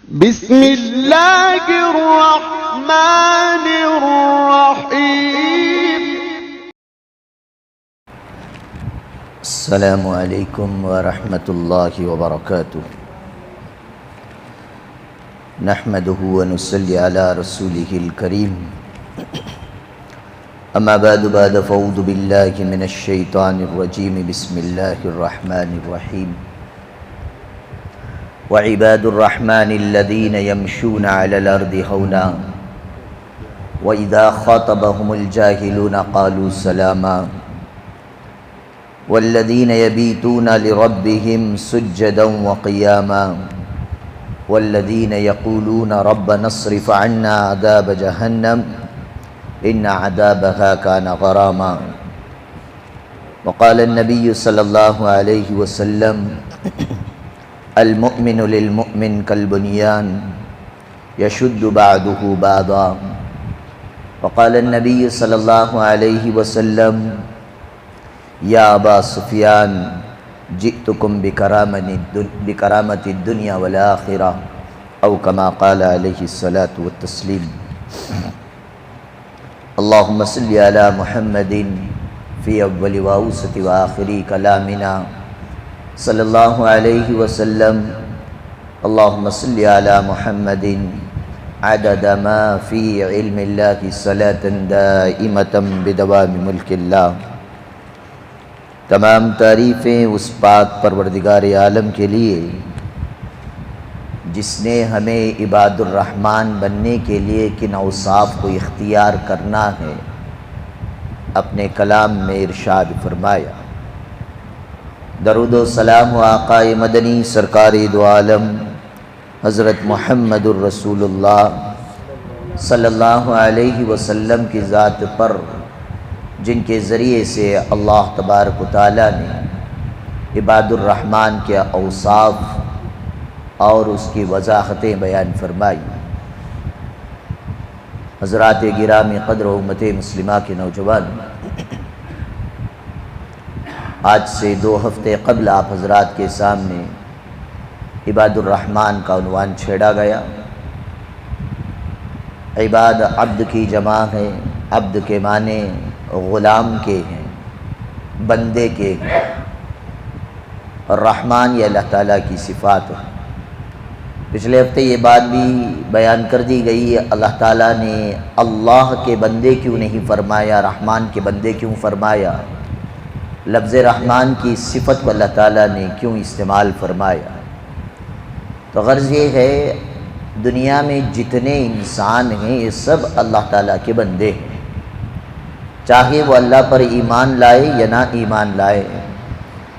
بسم اللہ الرحمن الرحیم۔ السلام علیکم ورحمۃ اللہ وبرکاتہ۔ نحمدہ ونصلی علی رسولہ الکریم، اما بعد فاعوذ باللہ من الشیطان الرجیم، بسم اللہ الرحمن الرحیم۔ وعباد الرحمن الذین یمشون علی الارض ہونا وإذا خاطبهم الجاہلون قالوا سلاما والذین یبیتون لربهم سجدا وقیاما والذین یقولون ربنا اصرف عنا عذاب جہنم ان عذابها كان غراما۔ وقال النبی صلی اللہ علیہ وسلم المؤمن للمؤمن كالبنيان يشد بعضه بعضا۔ وقال النبي صلى الله عليه وسلم يا أبا سفيان جئتكم بكرامة الدنيا والآخرة، أو كما قال عليه الصلاة والتسليم۔ اللهم صل على محمد في أول وأوسط وآخر كلامنا صلی اللہ علیہ وسلم۔ اللہم صلی علی محمد عدد ما فی علم اللہ صلاة دائمة بدوام ملک اللہ۔ تمام تعریفیں اس پاک پروردگار عالم کے لیے جس نے ہمیں عباد الرحمن بننے کے لیے کن اوصاف کو اختیار کرنا ہے اپنے کلام میں ارشاد فرمایا۔ درود و سلام و آقا مدنی سرکار دو عالم حضرت محمد الرسول اللہ صلی اللہ علیہ وسلم کی ذات پر، جن کے ذریعے سے اللہ تبارک و تعالیٰ نے عباد الرحمن کے اوصاف اور اس کی وضاحتیں بیان فرمائی۔ حضرات گرامی قدر و امت مسلمہ کے نوجوان، آج سے 2 ہفتے قبل آپ حضرات کے سامنے عباد الرحمن کا عنوان چھیڑا گیا۔ عباد عبد کی جمع ہے، عبد کے معنی غلام کے ہیں، بندے کے ہیں، اور رحمان یہ اللہ تعالیٰ کی صفات ہے۔ پچھلے ہفتے یہ بات بھی بیان کر دی گئی، اللہ تعالیٰ نے اللہ کے بندے کیوں نہیں فرمایا، رحمان کے بندے کیوں فرمایا، لفظ رحمان کی صفت کو اللہ تعالیٰ نے کیوں استعمال فرمایا۔ تو غرض یہ ہے دنیا میں جتنے انسان ہیں یہ سب اللہ تعالیٰ کے بندے ہیں، چاہے وہ اللہ پر ایمان لائے یا نہ ایمان لائے،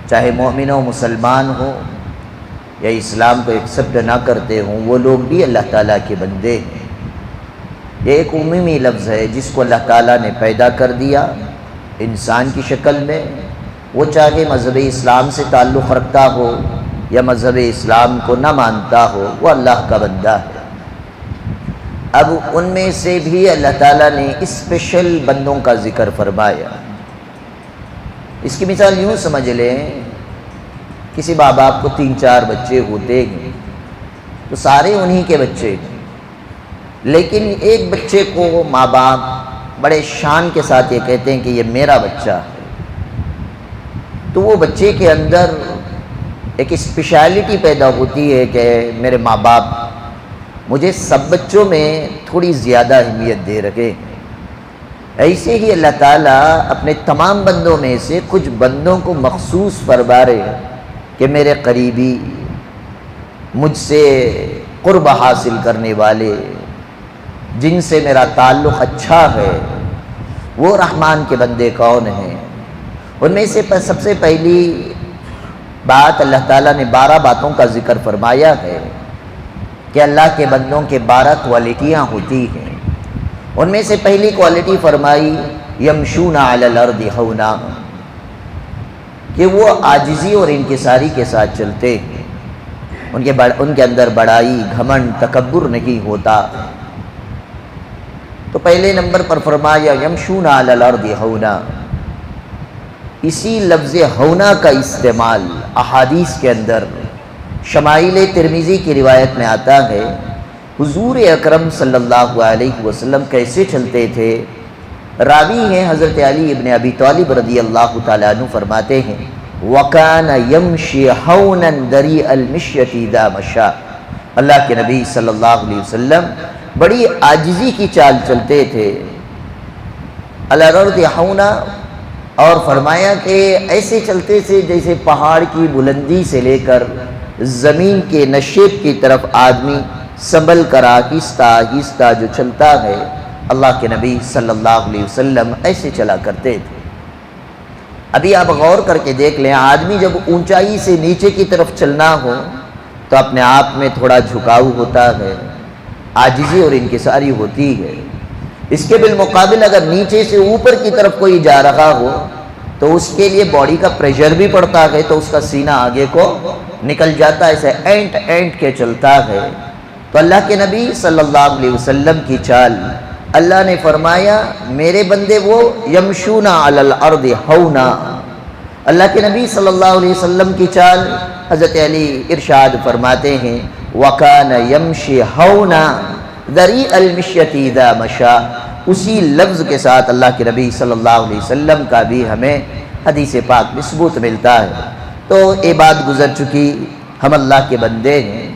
چاہے مومن و مسلمان ہو یا اسلام کو ایکسپٹ نہ کرتے ہوں، وہ لوگ بھی اللہ تعالیٰ کے بندے ہیں۔ یہ ایک عمومی لفظ ہے جس کو اللہ تعالیٰ نے پیدا کر دیا انسان کی شکل میں، وہ چاہے مذہب اسلام سے تعلق رکھتا ہو یا مذہب اسلام کو نہ مانتا ہو، وہ اللہ کا بندہ ہے۔ اب ان میں سے بھی اللہ تعالیٰ نے اسپیشل بندوں کا ذکر فرمایا۔ اس کی مثال یوں سمجھ لیں، کسی ماں باپ کو 3-4 بچے ہوتے ہیں تو سارے انہی کے بچے ہیں، لیکن ایک بچے کو ماں باپ بڑے شان کے ساتھ یہ کہتے ہیں کہ یہ میرا بچہ ہے، تو وہ بچے کے اندر ایک اسپیشلٹی پیدا ہوتی ہے کہ میرے ماں باپ مجھے سب بچوں میں تھوڑی زیادہ اہمیت دے رکھے۔ ایسے ہی اللہ تعالیٰ اپنے تمام بندوں میں سے کچھ بندوں کو مخصوص فرما رہے کہ میرے قریبی، مجھ سے قرب حاصل کرنے والے، جن سے میرا تعلق اچھا ہے، وہ رحمان کے بندے کون ہیں؟ ان میں سے سب سے پہلی بات اللہ تعالیٰ نے 12 باتوں کا ذکر فرمایا ہے کہ اللہ کے بندوں کے 12 کوالٹیاں ہوتی ہیں۔ ان میں سے پہلی کوالٹی فرمائی یمشون علی الارض ہونا، کہ وہ عاجزی اور انکساری کے ساتھ چلتے ہیں، ان کے اندر بڑائی، گھمنڈ، تکبر نہیں ہوتا۔ تو پہلے نمبر پر فرمایا یمشون علی الارض ہونا۔ اسی لفظ ہونا کا استعمال احادیث کے اندر شمائل ترمذی کی روایت میں آتا ہے حضور اکرم صلی اللہ علیہ وسلم کیسے چلتے تھے۔ راوی ہیں حضرت علی ابن ابی طالب رضی اللہ تعالیٰ عنہ، فرماتے ہیں وَكَانَ يَمْشِي حَوْنًا دَرِيعَ الْمِشْيَةِ إِذَا مَشَىٰ، اللہ کے نبی صلی اللہ علیہ وسلم بڑی عاجزی کی چال چلتے تھے۔ عَلَى الْأَرْضِ حَوْنًا، اور فرمایا کہ ایسے چلتے تھے جیسے پہاڑ کی بلندی سے لے کر زمین کے نشیب کی طرف آدمی سنبھل کر آہستہ آہستہ جو چلتا ہے، اللہ کے نبی صلی اللہ علیہ وسلم ایسے چلا کرتے تھے۔ ابھی آپ غور کر کے دیکھ لیں، آدمی جب اونچائی سے نیچے کی طرف چلنا ہو تو اپنے آپ میں تھوڑا جھکاؤ ہوتا ہے، عاجزی اور انکساری ہوتی ہے۔ اس کے بالمقابل اگر نیچے سے اوپر کی طرف کوئی جا رہا ہو تو اس کے لیے باڈی کا پریشر بھی پڑتا ہے، تو اس کا سینہ آگے کو نکل جاتا ہے، ایسے اینٹ اینٹ کے چلتا ہے۔ تو اللہ کے نبی صلی اللہ علیہ وسلم کی چال، اللہ نے فرمایا میرے بندے وہ یمشون علی الارض ہونا، اللہ کے نبی صلی اللہ علیہ وسلم کی چال، حضرت علی ارشاد فرماتے ہیں وَكَانَ يَمْشِي هَوْنًا دَرِيعَ الْمِشْيَةِ إِذَا مَشَىٰ، اسی لفظ کے ساتھ اللہ کے نبی صلی اللہ علیہ وسلم کا بھی ہمیں حدیث پاک میں ثبوت ملتا ہے۔ تو یہ بات گزر چکی، ہم اللہ کے بندے ہیں،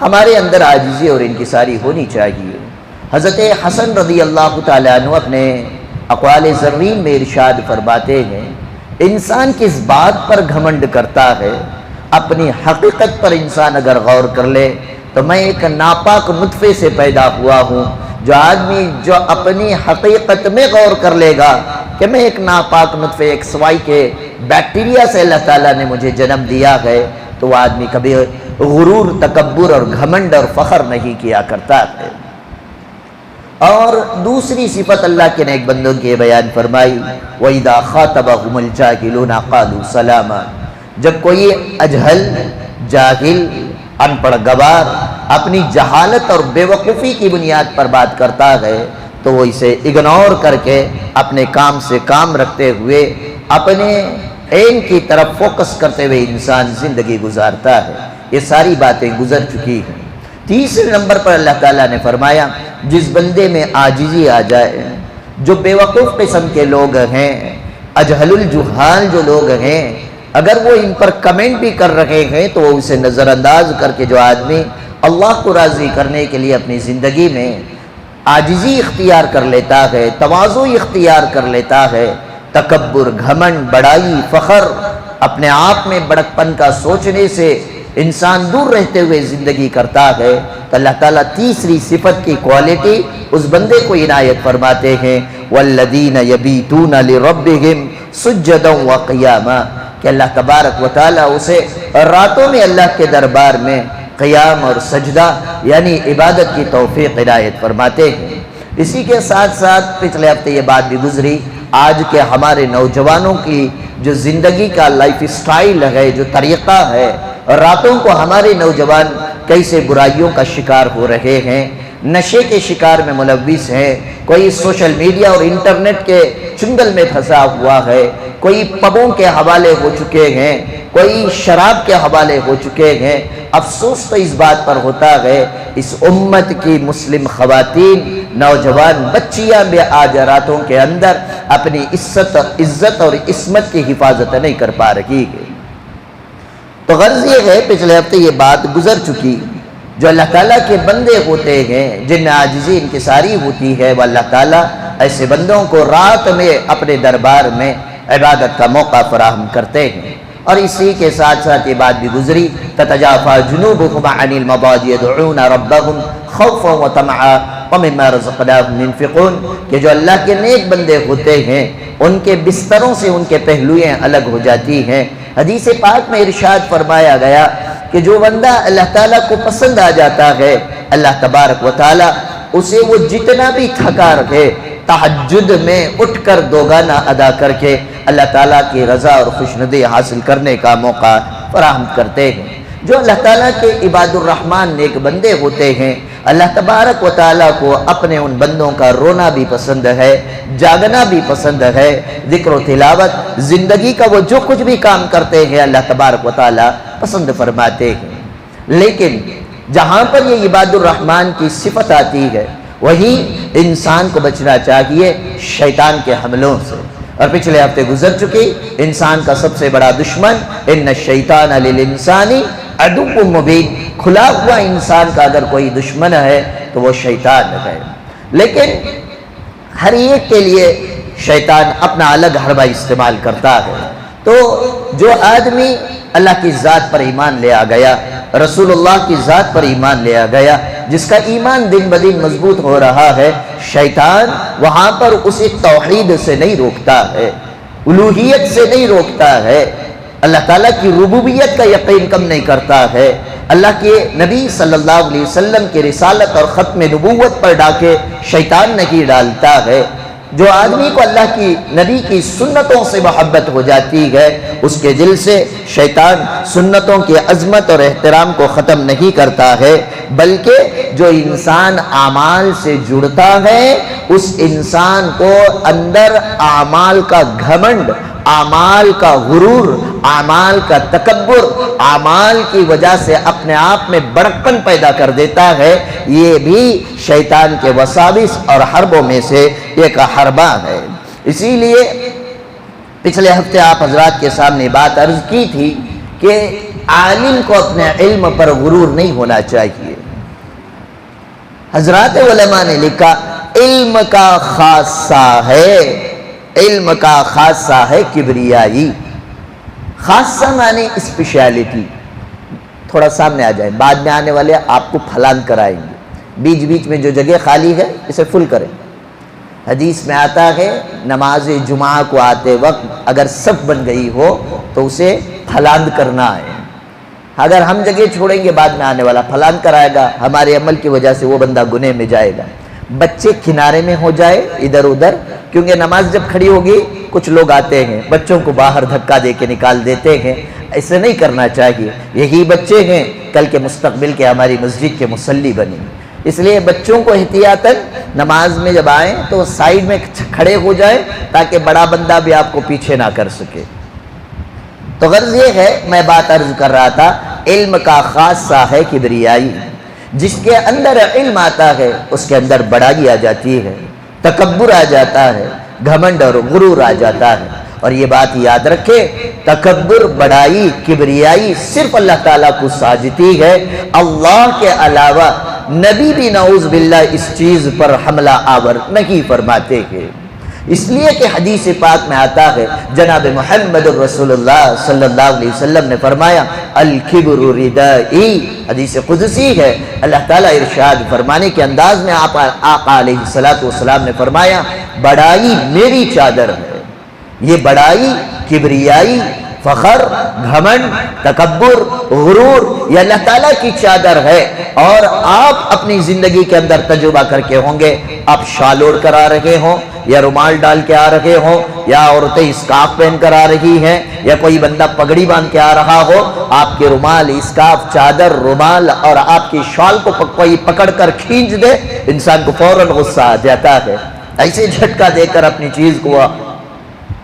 ہمارے اندر عاجزی اور انکساری ہونی چاہیے۔ حضرت حسن رضی اللہ تعالیٰ عنہ اپنے اقوال زرین میں ارشاد فرماتے ہیں انسان کس بات پر گھمنڈ کرتا ہے، اپنی حقیقت پر انسان اگر غور کر لے تو میں ایک ناپاک نطفے سے پیدا ہوا ہوں۔ جو آدمی جو اپنی حقیقت میں غور کر لے گا کہ میں ایک ناپاک نطفے، ایک سوائی کے بیکٹیریا سے اللہ تعالیٰ نے مجھے جنم دیا ہے، تو وہ آدمی کبھی غرور، تکبر اور گھمنڈ اور فخر نہیں کیا کرتا ہے۔ اور دوسری صفت اللہ کے نیک بندوں کے بیان فرمائی وَإِذَا خَاطَبَهُمُ الْجَاهِلُونَ قَالُوا سَلَامًا، جب کوئی اجہل، جاہل، ان پڑھ گوار اپنی جہالت اور بے وقوفی کی بنیاد پر بات کرتا ہے تو وہ اسے اگنور کر کے اپنے کام سے کام رکھتے ہوئے اپنے عین کی طرف فوکس کرتے ہوئے انسان زندگی گزارتا ہے۔ یہ ساری باتیں گزر چکی ہیں۔ تیسرے نمبر پر اللہ تعالیٰ نے فرمایا جس بندے میں عاجزی آ جائے، جو بے وقوف قسم کے لوگ ہیں، اجہل الجہال جو لوگ ہیں، اگر وہ ان پر کمنٹ بھی کر رہے ہیں تو وہ اسے نظر انداز کر کے جو آدمی اللہ کو راضی کرنے کے لیے اپنی زندگی میں عاجزی اختیار کر لیتا ہے، تواضع اختیار کر لیتا ہے، تکبر، گھمنڈ، بڑائی، فخر، اپنے آپ میں بڑکپن کا سوچنے سے انسان دور رہتے ہوئے زندگی کرتا ہے، تو اللہ تعالیٰ تیسری صفت کی کوالٹی اس بندے کو عنایت فرماتے ہیں وَالَّذِينَ يَبِيتُونَ لِرَبِّهِمْ سُجَّدًا وَقِيَامًا، کہ اللہ تبارک و تعالیٰ اسے راتوں میں اللہ کے دربار میں قیام اور سجدہ یعنی عبادت کی توفیق عنایت فرماتے ہیں۔ اسی کے ساتھ ساتھ پچھلے ہفتے یہ بات بھی گزری، آج کے ہمارے نوجوانوں کی جو زندگی کا لائف سٹائل ہے، جو طریقہ ہے، راتوں کو ہمارے نوجوان کیسے برائیوں کا شکار ہو رہے ہیں، نشے کے شکار میں ملوث ہیں، کوئی سوشل میڈیا اور انٹرنیٹ کے چنگل میں پھنسا ہوا ہے، کوئی پبوں کے حوالے ہو چکے ہیں، کوئی شراب کے حوالے ہو چکے ہیں۔ افسوس تو اس بات پر ہوتا ہے اس امت کی مسلم خواتین، نوجوان بچیاں بے آج راتوں کے اندر اپنی عزت اور عصمت کی حفاظت نہیں کر پا رہی ہے۔ تو غرض یہ ہے پچھلے ہفتے یہ بات گزر چکی، جو اللہ تعالیٰ کے بندے ہوتے ہیں جن میں عاجزی انکساری ہوتی ہے، وہ اللہ تعالیٰ ایسے بندوں کو رات میں اپنے دربار میں عبادت کا موقع فراہم کرتے ہیں۔ اور اسی کے ساتھ ساتھ یہ بات بھی گزری تتجافى جنوبهم عن المضاجع يدعون ربهم خوفا وطمعا ومما رزقناهم ينفقون، کہ جو اللہ کے نیک بندے ہوتے ہیں ان کے بستروں سے ان کے پہلوئیں الگ ہو جاتی ہیں۔ حدیث پاک میں ارشاد فرمایا گیا کہ جو بندہ اللہ تعالیٰ کو پسند آ جاتا ہے، اللہ تبارک و تعالیٰ اسے وہ جتنا بھی تھکا رکھے تہجد میں اٹھ کر دوگانا ادا کر کے اللہ تعالیٰ کی رضا اور خوشنودی حاصل کرنے کا موقع فراہم کرتے ہیں۔ جو اللہ تعالیٰ کے عباد الرحمن نیک بندے ہوتے ہیں، اللہ تبارک و تعالیٰ کو اپنے ان بندوں کا رونا بھی پسند ہے، جاگنا بھی پسند ہے، ذکر و تلاوت، زندگی کا وہ جو کچھ بھی کام کرتے ہیں اللہ تبارک و تعالیٰ پسند فرماتے ہیں۔ لیکن جہاں پر یہ عباد الرحمن کی صفت آتی ہے وہی انسان کو بچنا چاہیے شیطان کے حملوں سے. اور پچھلے ہفتے گزر چکی انسان کا سب سے بڑا دشمن ان الشیطان للانسان عدو مبین، کھلا ہوا انسان کا اگر کوئی دشمن ہے تو وہ شیطان ہے. لیکن ہر ایک کے لیے شیطان اپنا الگ حربہ استعمال کرتا ہے. تو جو آدمی اللہ کی ذات پر ایمان لے آ گیا، رسول اللہ کی ذات پر ایمان لے آ گیا، جس کا ایمان دن بدن مضبوط ہو رہا ہے، شیطان وہاں پر اسے توحید سے نہیں روکتا ہے، الوہیت سے نہیں روکتا ہے، اللہ تعالیٰ کی ربوبیت کا یقین کم نہیں کرتا ہے، اللہ کے نبی صلی اللہ علیہ وسلم کی رسالت اور ختم نبوت پر ڈاکے شیطان نہیں ڈالتا ہے. جو آدمی کو اللہ کی نبی کی سنتوں سے محبت ہو جاتی ہے اس کے دل سے شیطان سنتوں کی عظمت اور احترام کو ختم نہیں کرتا ہے، بلکہ جو انسان اعمال سے جڑتا ہے اس انسان کو اندر اعمال کا گھمنڈ، اعمال کا غرور، اعمال کا تکبر، اعمال کی وجہ سے اپنے آپ میں بڑکپن پیدا کر دیتا ہے. یہ بھی شیطان کے وساوس اور حربوں میں سے ایک حربہ ہے. اسی لیے پچھلے ہفتے آپ حضرات کے سامنے بات عرض کی تھی کہ عالم کو اپنے علم پر غرور نہیں ہونا چاہیے. حضرات علماء نے لکھا علم کا خاصہ ہے، علم کا خاصہ ہے کبریائی. خاصہ معنی اسپیشیالٹی. تھوڑا سامنے آ جائیں، بعد میں آنے والے آپ کو پھلان کرائیں گے. بیچ بیچ میں جو جگہ خالی ہے اسے فل کریں. حدیث میں آتا ہے نماز جمعہ کو آتے وقت اگر صف بن گئی ہو تو اسے پھلان کرنا ہے. اگر ہم جگہ چھوڑیں گے بعد میں آنے والا پھلان کرائے گا، ہمارے عمل کی وجہ سے وہ بندہ گناہ میں جائے گا. بچے کنارے میں ہو جائے ادھر ادھر، کیونکہ نماز جب کھڑی ہوگی کچھ لوگ آتے ہیں بچوں کو باہر دھکا دے کے نکال دیتے ہیں. ایسے نہیں کرنا چاہیے. یہی بچے ہیں کل کے مستقبل کے ہماری مسجد کے مصلی بنیں. اس لیے بچوں کو احتیاطاً نماز میں جب آئیں تو سائیڈ میں کھڑے ہو جائیں تاکہ بڑا بندہ بھی آپ کو پیچھے نہ کر سکے. تو غرض یہ ہے، میں بات عرض کر رہا تھا علم کا خاصہ ہے کبریائی. جس کے اندر علم آتا ہے اس کے اندر بڑائی آ جاتی ہے، تکبر آ جاتا ہے، گھمنڈ اور غرور آ جاتا ہے. اور یہ بات یاد رکھے تکبر، بڑائی، کبریائی صرف اللہ تعالیٰ کو ساجتی ہے. اللہ کے علاوہ نبی بھی نعوذ باللہ اس چیز پر حملہ آور نہیں فرماتے ہیں. اس لیے کہ حدیث پاک میں آتا ہے جناب محمد رسول اللہ صلی اللہ علیہ وسلم نے فرمایا الکبر ردائی. حدیث قدسی ہے، اللہ تعالیٰ ارشاد فرمانے کے انداز میں آقا علیہ السلام نے فرمایا بڑائی میری چادر ہے. یہ بڑائی، کبریائی، فخر، گھمنڈ، تکبر، غرور یہ اللہ تعالیٰ کی چادر ہے. اور آپ اپنی زندگی کے اندر تجربہ کر کے ہوں گے، آپ شال اوڑھ کر آ رہے ہوں یا رومال ڈال کے آ رہے ہوں یا عورتیں اسکارف پہن کر آ رہی ہیں یا کوئی بندہ پگڑی باندھ کے آ رہا ہو، آپ کے رومال، اسکارف، چادر، رومال اور آپ کی شال کو کوئی پکڑ کر کھینچ دے انسان کو فوراً غصہ آ جاتا ہے. ایسے جھٹکا دے کر اپنی چیز کو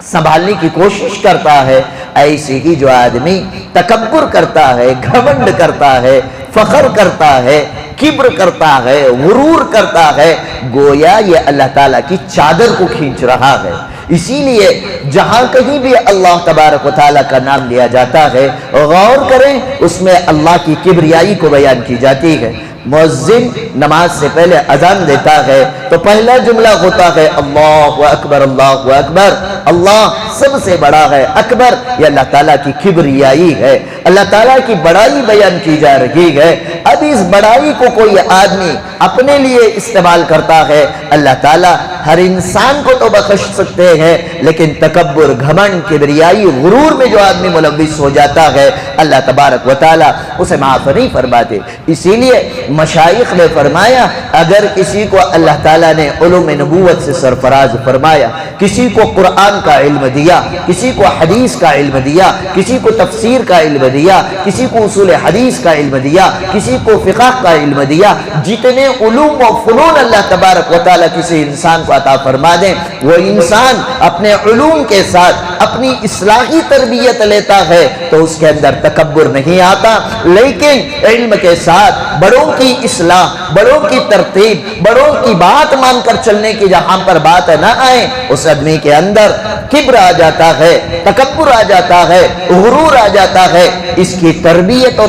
سنبھالنے کی کوشش کرتا ہے. ایسے ہی جو آدمی تکبر کرتا ہے، گھمنڈ کرتا ہے، فخر کرتا ہے، کبر کرتا ہے، غرور کرتا ہے، گویا یہ اللہ تعالیٰ کی چادر کو کھینچ رہا ہے. اسی لیے جہاں کہیں بھی اللہ تبارک و تعالیٰ کا نام لیا جاتا ہے غور کریں اس میں اللہ کی کبریائی کو بیان کی جاتی ہے. مؤذن نماز سے پہلے اذان دیتا ہے تو پہلا جملہ ہوتا ہے اللہ اکبر، اللہ اکبر. اللہ سب سے بڑا ہے، اکبر یہ اللہ تعالیٰ کی کبریائی ہے، اللہ تعالیٰ کی بڑائی بیان کی جا رہی ہے. اب اس بڑائی کو کوئی آدمی اپنے لیے استعمال کرتا ہے، اللہ تعالیٰ ہر انسان کو تو بخش سکتے ہیں لیکن تکبر، گھمنڈ، کبریائی، غرور میں جو آدمی ملوث ہو جاتا ہے اللہ تبارک و تعالیٰ اسے معاف نہیں فرماتے. اسی لیے مشائخ نے فرمایا اگر کسی کو اللہ تعالیٰ نے علوم نبوت سے سرفراز فرمایا، کسی کو قرآن کا علم دیا، کسی کو حدیث کا علم دیا، کسی کو تفسیر کا علم دیا، کسی کو اصول حدیث کا علم دیا، کسی کو فقہ کا علم دیا، جتنے علوم و فنون اللہ تبارک و تعالیٰ کسی انسان کو عطا فرما دیں۔ وہ انسان اپنے علوم کے ساتھ اپنی اصلاحی تربیت لیتا ہے تو اس کے اندر تکبر نہیں آتا، لیکن علم کے ساتھ بڑوں کی اصلاح، بڑوں کی ترتیب، بڑوں کی بات مان کر چلنے کی جہاں پر بات نہ آئے، اس آدمی کے اندر کبر آ جاتا ہے، تکبر آ جاتا ہے، غرور آ جاتا ہے۔ اس کی تربیت اور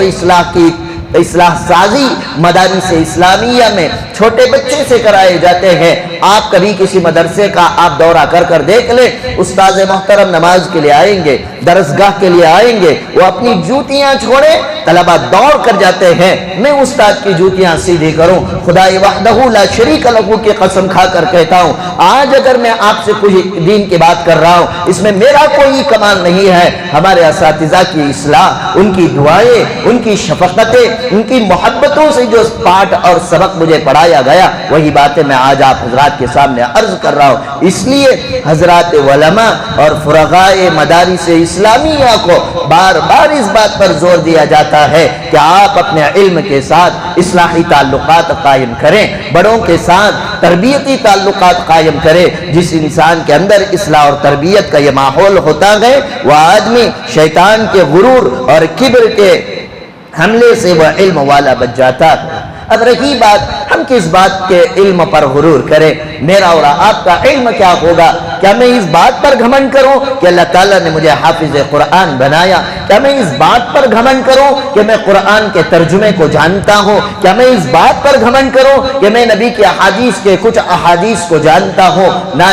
اصلاح سازی مدارس اسلامیہ میں چھوٹے بچے سے کرائے جاتے ہیں۔ آپ کبھی کسی مدرسے کا آپ دورہ کر دیکھ لیں، استاد محترم نماز کے لیے آئیں گے، درسگاہ کے لیے آئیں گے، وہ اپنی جوتیاں چھوڑے، طلبہ دوڑ کر جاتے ہیں، میں استاد کی جوتیاں سیدھی کروں۔ خدا وحدہ لا شریک لہ کی قسم کھا کر کہتا ہوں، آج اگر میں آپ سے کچھ دین کی بات کر رہا ہوں، اس میں میرا کوئی کمال نہیں ہے، ہمارے اساتذہ کی اصلاح، ان کی دعائیں، ان کی شفقتیں، ان کی محبتوں سے جو پاٹ اور سبق مجھے پڑھایا گیا، وہی باتیں میں آج آپ حضرات کے سامنے عرض کر رہا ہوں۔ اس لیے حضرات علماء اور فرغائے مدارس اسلامیہ کو بار بار اس بات پر زور دیا جاتا ہے کہ آپ اپنے علم کے ساتھ اصلاحی تعلقات قائم کریں، بڑوں کے ساتھ تربیتی تعلقات قائم کریں۔ جس انسان کے اندر اصلاح اور تربیت کا یہ ماحول ہوتا ہے، وہ آدمی شیطان کے غرور اور کبر کے حملے سے وہ علم والا بچ جاتا ہے۔ اب رہی بات ہم کس بات کے علم پر غرور کریں، میرا اور آپ کا علم کیا ہوگا؟ کیا میں اس بات پر گھمنڈ کروں کہ اللہ تعالیٰ نے مجھے حافظ قرآن بنایا؟ کیا میں اس بات پر گھمنڈ کروں کہ میں قرآن کے ترجمے کو جانتا ہوں؟ کیا میں اس بات پر گھمنڈ کروں کہ میں نبی کی احادیث کے کچھ احادیث کو جانتا ہوں؟ نہ،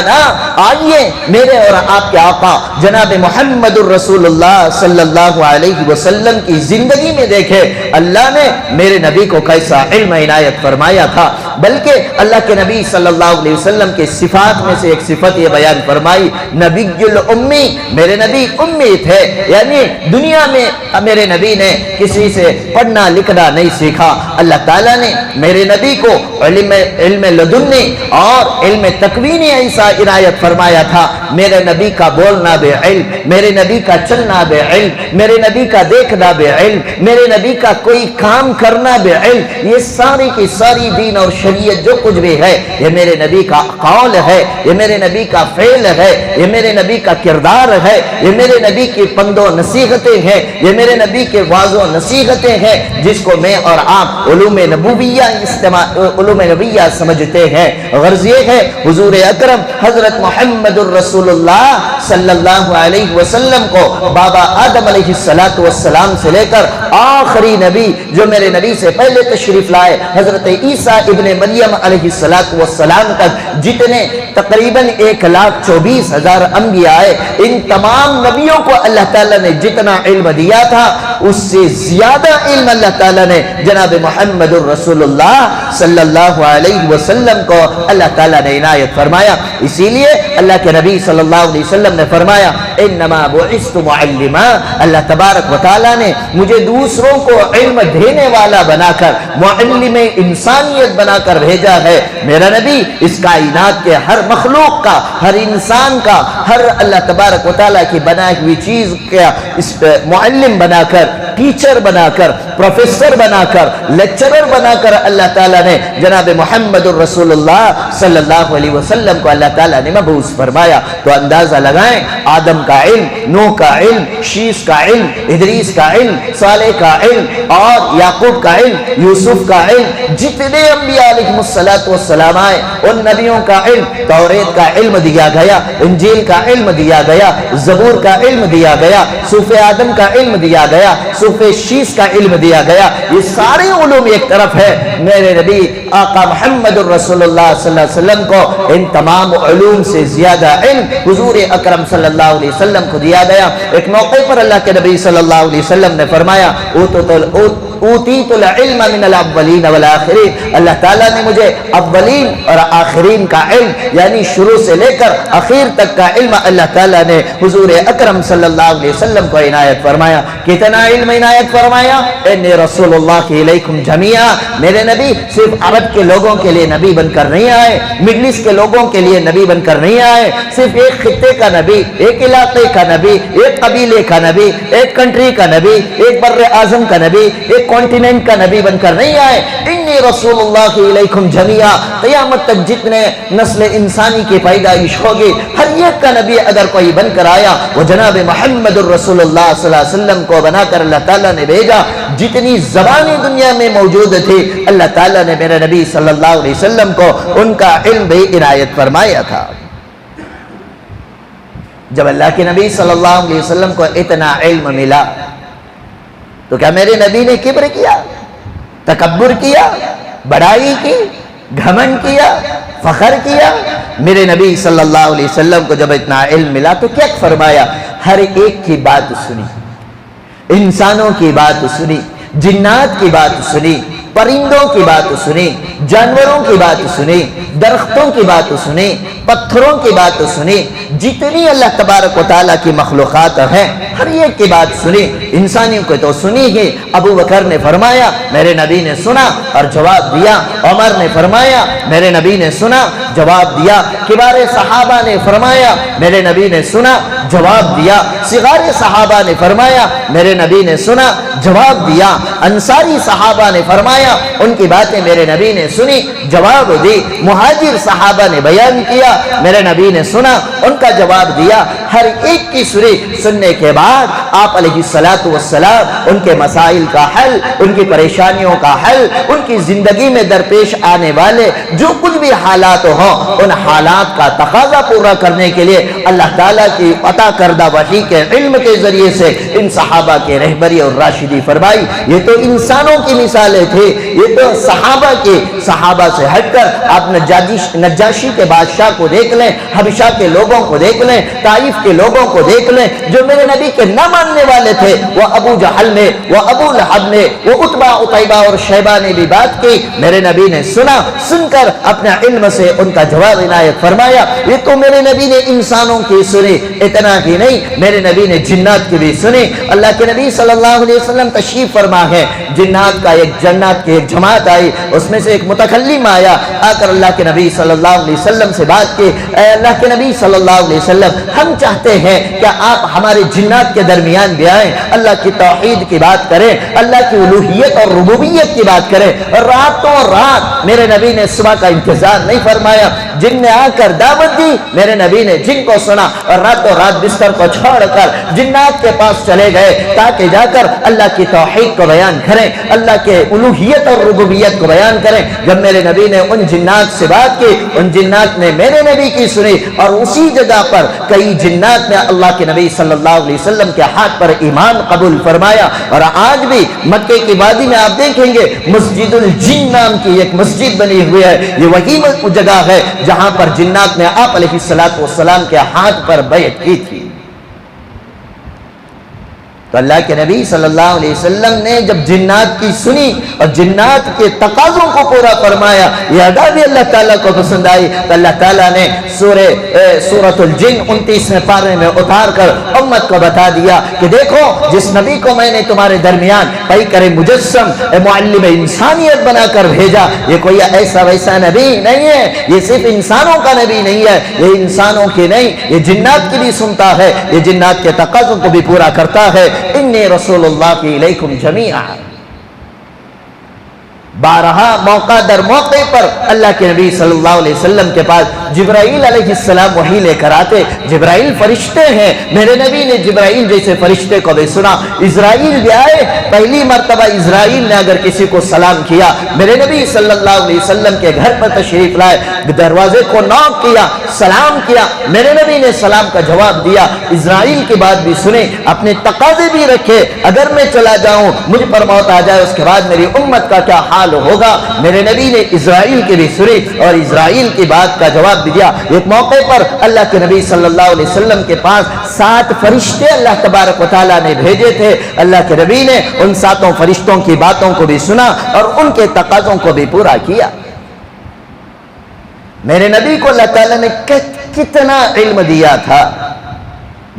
آئیے میرے اور آپ کے آقا جناب محمد الرسول اللہ صلی اللہ علیہ وسلم کی زندگی میں دیکھے اللہ نے میرے نبی کو کیسا علم عنایت فرمایا تھا، بلکہ اللہ کے نبی صلی اللہ علیہ وسلم کے صفات میں سے ایک صفت یہ بیان فرمائی، نبی الامی، میرے نبی امی تھے، یعنی دنیا میں میرے نبی نے کسی سے پڑھنا لکھنا نہیں سیکھا۔ اللہ تعالیٰ نے میرے نبی کو علم لدنی اور علم تکوینی ایسا عنایت فرمایا تھا۔ میرے نبی کا بولنا بے علم، میرے نبی کا چلنا بے علم، میرے نبی کا دیکھنا بے علم، میرے نبی کا کوئی کام کرنا بے علم، یہ ساری کی ساری دین اور شریعت جو کچھ بھی ہے یہ میرے نبی کا قول ہے، یہ میرے نبی کا فعل ہے، یہ میرے نبی کا کردار ہے، یہ میرے نبی کی پند و نصیحتیں ہیں، یہ میرے نبی کے واعظ و نصیحتیں ہیں، جس کو میں اور آپ علوم نبویہ سمجھتے ہیں۔ غرض یہ ہے حضور اکرم حضرت محمد الرسول اللہ صلی اللہ علیہ وسلم کو بابا آدم علیہ السلام سے لے کر آخری نبی جو میرے نبی سے پہلے تشریف لائے حضرت عیسیٰ ابن مریم علیہ السلام تک جتنے تقریباً 1,24,000 انبیاء آئے، ان تمام نبیوں کو اللہ تعالیٰ نے جتنا علم دیا تھا اس سے زیادہ علم اللہ تعالیٰ نے جناب محمد الرسول اللہ صلی اللہ علیہ وسلم کو اللہ تعالیٰ نے عنایت فرمایا۔ اسی لیے اللہ کے نبی صلی اللہ علیہ وسلم نے فرمایا انما بعثت معلما، اللہ تبارک و تعالیٰ نے مجھے دوسروں کو علم دینے والا بنا کر، معلم انسانیت بنا کر بھیجا ہے۔ میرا نبی اس کائنات کے ہر مخلوق کا، ہر انسان کا، ہر اللہ تبارک و تعالیٰ کی بنائی ہوئی چیز کا معلم بنا کر، ٹیچر بنا کر، پروفیسر بنا کر، لیکچرر بنا کر اللہ تعالیٰ نے جناب محمد الرسول اللہ صلی اللہ علیہ وسلم کو اللہ تعالیٰ نے مبعوث فرمایا۔ تو اندازہ لگائیں آدم کا علم، نوح کا علم، شیس کا علم، ادریس کا علم، صالح کا علم اور یعقوب کا علم، یوسف کا علم، جتنے انبیاء علیہ السلام آئے ان نبیوں کا علم، توریت کا علم دیا گیا، انجیل کا علم دیا گیا، زبور کا علم دیا گیا، صوف آدم کا علم دیا گیا، صوف شیس کا علم دیا گیا۔ یہ سارے علوم ایک طرف ہے، میرے نبی آقا محمد الرسول اللہ صلی اللہ علیہ وسلم کو ان تمام علوم سے زیادہ علم حضور اکرم صلی اللہ علیہ وسلم کو دیا گیا۔ ایک موقع پر اللہ کے نبی صلی اللہ علیہ وسلم نے فرمایا اوتیت العلم من الاولین والآخرین، اللہ تعالیٰ نے مجھے اولین اور آخرین کا علم یعنی شروع سے لے کر اخیر تک کا علم اللہ تعالیٰ نے حضور اکرم صلی اللہ علیہ وسلم کو عنایت فرمایا۔ کتنا علم عنایت فرمایا؟ انی رسول اللہ الیکم جمیعا، میرے نبی صرف عرب کے لوگوں کے لیے نبی بن کر نہیں آئے، مڈل ایسٹ کے لوگوں کے لیے نبی بن کر نہیں آئے، صرف ایک خطے کا نبی، ایک علاقے کا نبی، ایک قبیلے کا نبی، ایک کنٹری کا نبی، ایک بر اعظم کا نبی، ایک کانٹیننٹ کا نبی بن کر نہیں آئے. انی رسول اللہ الیکم جمیعا. قیامت تک جتنے نسل انسانی کی پیدائش ہوگی ہر ایک کا نبی اگر کوئی بن کر آیا وہ جناب محمد الرسول اللہ صلی اللہ علیہ وسلم کو بنا کر اللہ تعالیٰ نے بھیجا. جتنی زبانیں دنیا میں موجود تھی اللہ تعالیٰ نے میرے نبی صلی اللہ علیہ وسلم کو ان کا علم بھی عنایت فرمایا تھا. جب اللہ کے نبی صلی اللہ علیہ وسلم کو اتنا علم ملا تو کیا میرے نبی نے کبر کیا، تکبر کیا، بڑائی کی، گھمنڈ کیا، فخر کیا؟ میرے نبی صلی اللہ علیہ وسلم کو جب اتنا علم ملا تو کیا فرمایا؟ ہر ایک کی بات سنی، انسانوں کی بات سنی، جنات کی بات سنی، پرندوں کی بات سنی، جانوروں کی بات سنی، درختوں کی بات سنی، پتھروں کی بات سنی، جتنی اللہ تبارک و تعالیٰ کی مخلوقات ہیں ہر ایک کی بات سنی. انسانیوں کو تو سنی ہی. ابو بکر نے فرمایا میرے نبی نے سنا اور جواب دیا. عمر نے فرمایا میرے نبی نے سنا، جواب دیا. کبار صحابہ نے فرمایا میرے نبی نے سنا، جواب دیا. صغار صحابہ نے فرمایا میرے نبی نے سنا، جواب دیا. انصاری صحابہ نے فرمایا ان کی باتیں میرے نبی نے سنی، جواب دی. مہاجر صحابہ نے بیان کیا میرے نبی نے سنا، ان کا جواب دیا. ہر ایک کی سننے کے بعد آپ علیہ الصلوۃ والسلام ان کے مسائل کا حل، ان کی پریشانیوں کا حل، ان کی زندگی میں درپیش آنے والے جو کچھ بھی حالات ہوں ان حالات کا تقاضا پورا کرنے کے لیے اللہ تعالیٰ کی عطا کردہ وحی کے علم کے ذریعے سے ان صحابہ کے رہبری اور راشدی فرمائی. یہ تو انسانوں کی مثالیں تھے، یہ تو صحابہ کے. صحابہ سے ہٹ کر آپ نجاشی کے بادشاہ کو دیکھ لیں، حبشہ کے لوگوں کو دیکھ لیں، طائف کے لوگوں کو دیکھ لیں جو میرے نبی کے نہ ماننے والے تھے. وہ ابو جہل نے، وہ ابو لہب نے، وہ عتبہ عتیبہ اور شیبہ نے بھی بات کی. میرے نبی نے سنا، سن کر اپنے علم سے ان کا جواب عنایت فرمایا. یہ تو میرے نبی نے انسانوں کی سنی، اتنا ہی نہیں میرے نبی نے جنات کی بھی سنی. اللہ کے نبی صلی اللہ علیہ وسلم تشریف فرما ہے. جنات کا جنات کی ایک جماعت آئی، اس میں سے ایک متکلم آیا، آ کر اللہ کے نبی صلی اللہ علیہ وسلم سے بات کی. اے اللہ کے نبی صلی اللہ علیہ وسلم، ہم چاہتے ہیں کہ آپ ہمارے جنات کے درمیان بھی آئیں، اللہ کی توحید کی بات کریں، اللہ کی الوہیت اور ربوبیت کی بات کریں. راتوں رات میرے نبی نے صبح کا انتظار نہیں فرمایا. جن نے آ کر دعوت دی میرے نبی نے جن کو سنا اور راتوں رات بستر کو چھوڑ کر جنات کے پاس چلے گئے تاکہ جا کر اللہ کی توحید کو بیان کریں، اللہ کے الوہیت اور ربوبیت کو بیان کریں. جب میرے نبی نے ان جنات سے بات کی ان جنات نے میرے نبی کی سنی اور اسی جگہ پر کئی جنات نے اللہ کے نبی صلی اللہ علیہ وسلم کے ہاتھ پر ایمان قبول فرمایا. اور آج بھی مکے کی وادی میں آپ دیکھیں گے مسجد الجن نام کی ایک مسجد بنی ہوئی ہے. یہ وہی جگہ ہے جہاں پر جنات نے آپ علیہ الصلوۃ والسلام کے ہاتھ پر بیعت کی تھی. تو اللہ کے نبی صلی اللہ علیہ وسلم نے جب جنات کی سنی اور جنات کے تقاضوں کو پورا فرمایا، یہ ادا بھی اللہ تعالیٰ کو پسند آئی. تو اللہ تعالیٰ نے سورۃ الجن 29ویں پارے میں اتار کر امت کو بتا دیا کہ دیکھو جس نبی کو میں نے تمہارے درمیان پیکر مجسم معلم انسانیت بنا کر بھیجا، یہ کوئی ایسا ویسا نبی نہیں ہے، یہ صرف انسانوں کا نبی نہیں ہے، یہ انسانوں کی نہیں، یہ جنات کی بھی سنتا ہے، یہ جنات کے تقاضوں کو بھی پورا کرتا ہے. انی رسول اللہ الیکم جمیعا. بارہا موقع در موقع پر اللہ کے نبی صلی اللہ علیہ وسلم کے پاس جبرائیل علیہ السلام وحی لے کر آتے. جبرائیل فرشتے ہیں، میرے نبی نے جبرائیل جیسے فرشتے کو بھی سنا. اسرائیل بھی آئے، پہلی مرتبہ اسرائیل نے اگر کسی کو سلام کیا میرے نبی صلی اللہ علیہ وسلم کے گھر پر تشریف لائے، دروازے کو نوک کیا، سلام کیا، میرے نبی نے سلام کا جواب دیا. اسرائیل کی بات بھی سنے، اپنے تقاضے بھی رکھے. اگر میں چلا جاؤں مجھ پر موت آ جائے اس کے بعد میری امت کا کیا حال ہوگا. میرے نبی نے اسرائیل کی بھی سنی اور اسرائیل کی بات کا جواب بھی دیا. ایک موقع پر اللہ کے نبی صلی اللہ علیہ وسلم کے پاس 7 فرشتے اللہ تبارک و تعالیٰ نے بھیجے تھے. اللہ کے نبی نے ان 7 فرشتوں کی باتوں کو بھی سنا اور ان کے تقاضوں کو بھی پورا کیا. میرے نبی کو اللہ تعالیٰ نے کتنا علم دیا تھا.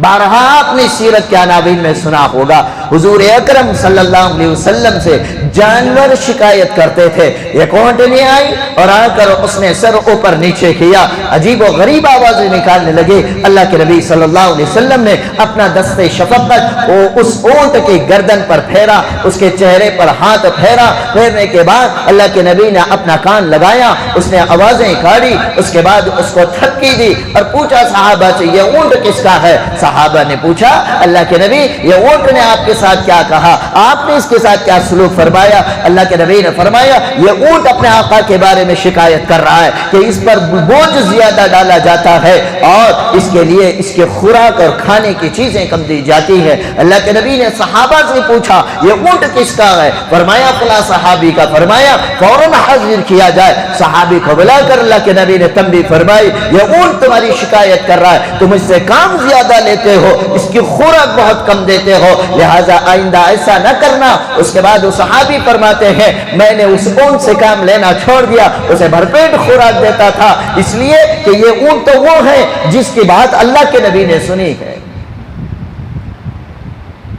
بارہا اپنی سیرت کے عناوین میں سنا ہوگا. حضور اکرم صلی اللہ علیہ وسلم سے جانور شکایت کرتے تھے. ایک اونٹنی آئی اور آ کر اس نے سر اوپر نیچے کیا, عجیب و غریب آوازیں نکالنے لگے. اللہ کے نبی صلی اللہ علیہ وسلم نے اپنا دست شفقت اس اونٹ کی گردن پر پھیرا, اس کے چہرے پر ہاتھ پھیرا. پھیرنے کے بعد اللہ کے نبی نے اپنا کان لگایا, اس نے آوازیں کاڑی, اس کے بعد اس کو تھپکی دی اور پوچھا صحابہ سے یہ اونٹ کس کا ہے؟ صحابہ نے پوچھا اللہ کے نبی یہ اونٹ نے آپ کے ساتھ کیا کہا, آپ نے اس کے ساتھ کیا سلوک فرمایا؟ اللہ کے نبی نے فرمایا یہ اونٹ اپنے آقا کے بارے میں شکایت کر رہا ہے کہ اس پر بوجھ زیادہ ڈالا جاتا ہے اور اس کے لیے اس کے خوراک اور کھانے کی چیزیں کم دی جاتی ہیں. اللہ کے نبی نے صحابہ سے پوچھا یہ اونٹ کس کا ہے؟ فرمایا فلاں صحابی کا. فرمایا فوراً حاضر کیا جائے. صحابی کو بلا کر اللہ کے نبی نے تنبیہ فرمائی یہ اونٹ تمہاری شکایت کر رہا ہے, تم اس سے کام زیادہ لیتے ہو, اس کی خوراک بہت کم دیتے ہو, لہذا آئندہ ایسا نہ کرنا. اس کے بعد وہ صحابی فرماتے ہیں میں نے اس اونٹ سے کام لینا چھوڑ دیا, اسے بھرپیٹ خوراک دیتا تھا, اس لیے کہ یہ اونٹ تو وہ ہے جس کی بات اللہ کے نبی نے سنی ہے.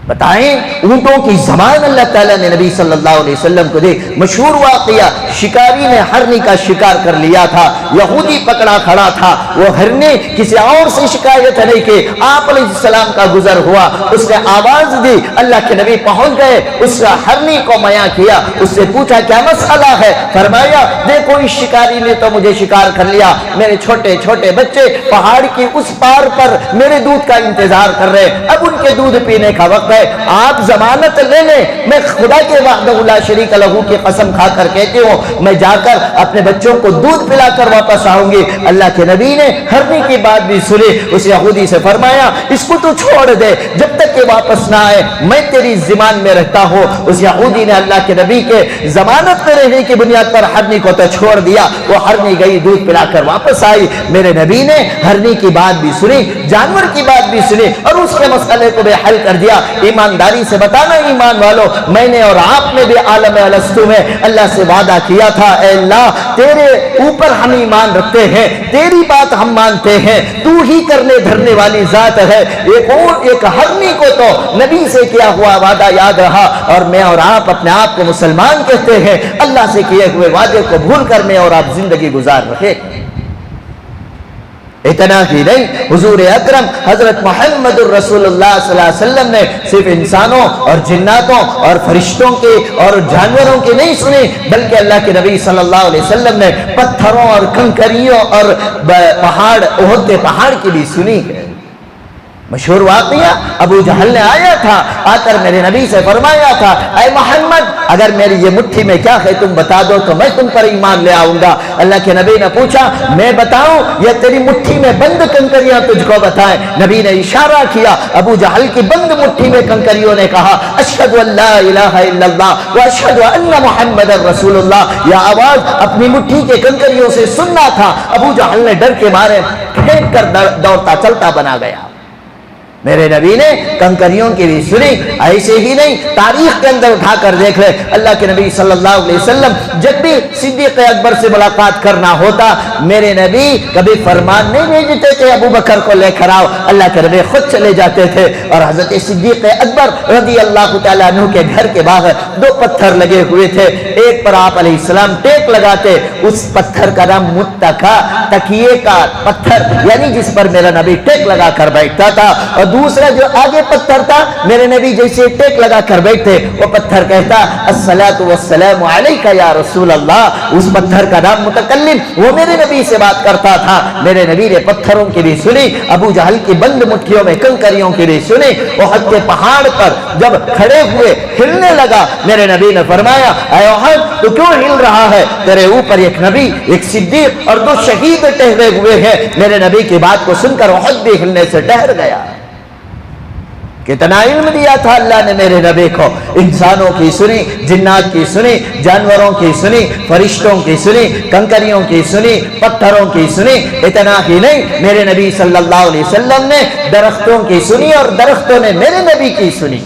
بتائیں اونٹوں کی زبان اللہ تعالیٰ نے نبی صلی اللہ علیہ وسلم کو دے. مشہور واقعہ, شکاری نے ہرنی کا شکار کر لیا تھا, یہودی پکڑا کھڑا تھا, وہ ہرنی کسی اور سے شکایت نہیں کہ آپ علیہ السلام کا گزر ہوا, اس نے آواز دی, اللہ کے نبی پہنچ گئے, اس ہرنی کو میاں کیا, اس سے پوچھا کیا مسئلہ ہے؟ فرمایا دیکھو اس شکاری نے تو مجھے شکار کر لیا, میرے چھوٹے چھوٹے بچے پہاڑ کی اس پار پر میرے دودھ کا انتظار کر رہے, اب ان کے دودھ پینے کا وقت, آپ ضمانت لے لیں, میں خدا کے وحدہ لا شریک لہ کی قسم کھا کر کہتی ہوں میں جا کر اپنے بچوں کو دودھ پلا کر واپس آؤں گی. اللہ کے نبی نے ہرنی کی بات بھی سنی, اس یہودی سے فرمایا اس کو تو چھوڑ دے جب تک کہ واپس نہ آئے, میں تیری ضمان میں رہتا ہوں. اس یہودی نے اللہ کے نبی کے ضمانت میں رہنے کی بنیاد پر ہرنی کو تو چھوڑ دیا, وہ ہرنی گئی دودھ پلا کر واپس آئی. میرے نبی نے ہرنی کی بات بھی سنی, جانور کی بات بھی سنی اور اس کے مسئلے کو بھی حل کر دیا. ایمانداری سے بتانا ایمان والو, میں نے اور آپ نے بھی عالم الستو میں اللہ سے وعدہ کیا تھا اے اللہ تیرے اوپر ہم ایمان رکھتے ہیں, تیری بات ہم مانتے ہیں, تو ہی کرنے دھرنے والی ذات ہے. ایک ہرنی کو تو نبی سے کیا ہوا وعدہ یاد رہا اور میں اور آپ اپنے آپ کو مسلمان کہتے ہیں, اللہ سے کیے ہوئے وعدے کو بھول کر میں اور آپ زندگی گزار رہے. اتنا ہی نہیں, حضور اکرم حضرت محمد الرسول اللہ صلی اللہ علیہ وسلم نے صرف انسانوں اور جناتوں اور فرشتوں کے اور جانوروں کے نہیں سنے, بلکہ اللہ کے نبی صلی اللہ علیہ وسلم نے پتھروں اور کنکریوں اور پہاڑ, احد کے پہاڑ کی بھی سنی ہے. مشہور واقعہ, ابو جہل نے آیا تھا, آ کر میرے نبی سے فرمایا تھا اے محمد اگر میری یہ مٹھی میں کیا ہے تم بتا دو تو میں تم پر ایمان لے آؤں گا. اللہ کے نبی نے پوچھا میں بتاؤں یا تیری مٹھی میں بند کنکریاں تجھ کو بتائیں؟ نبی نے اشارہ کیا, ابو جہل کی بند مٹھی میں کنکریوں نے کہا اشہد ان لا الہ الا اللہ و اشہد ان محمد رسول اللہ. یہ آواز اپنی مٹھی کے کنکریوں سے سننا تھا. ابو جہل نے ڈر کے مارے پھینک کر دوڑتا چلتا بنا گیا. میرے نبی نے کنکریوں کی بھی سنی. ایسے ہی نہیں, تاریخ کے اندر اٹھا کر دیکھ لے, اللہ کے نبی صلی اللہ علیہ وسلم جب بھی صدیق اکبر سے ملاقات کرنا ہوتا میرے نبی کبھی فرمان نہیں بھیجتے کہ ابو بکر کو لے کر آؤ, اللہ کے نبی خود چلے جاتے تھے. اور حضرت صدیق اکبر رضی اللہ تعالیٰ عنہ کے گھر کے باہر دو پتھر لگے ہوئے تھے, ایک پر آپ علیہ السلام ٹیک لگاتے, اس پتھر کا نام متکا, تکیے کا پتھر, یعنی جس پر میرا نبی ٹیک لگا کر بیٹھتا تھا. اور دوسرا جو آگے پتھر تھا میرے نبی جیسے ٹیک لگا کر بیٹھتے وہ پتھر کہتا الصلاۃ والسلام علیک یا رسول اللہ. اس پتھر کا نام متکلم, وہ میرے نبی سے بات کرتا تھا. میرے نبی نے پتھروں کی بھی سنی, ابو جہل کی بند مٹھیوں میں کنکریوں کی بھی سنی. احد کے پہاڑ پر جب کھڑے ہوئے ہلنے لگا میرے نبی نے فرمایا اے احد تو کیوں ہل رہا ہے؟ تیرے اوپر ایک نبی, ایک صدیق اور دو شہید ٹہرے ہوئے ہیں. میرے نبی کی بات کو سن کر احد بھی ہلنے سے ٹہر گیا. کتنا علم دیا تھا اللہ نے میرے نبی کو, انسانوں کی سنی, جنات کی سنی, جانوروں کی سنی, فرشتوں کی سنی, کنکریوں کی سنی, پتھروں کی سنی. اتنا ہی نہیں, میرے نبی صلی اللہ علیہ وسلم نے درختوں کی سنی اور درختوں نے میرے نبی کی سنی.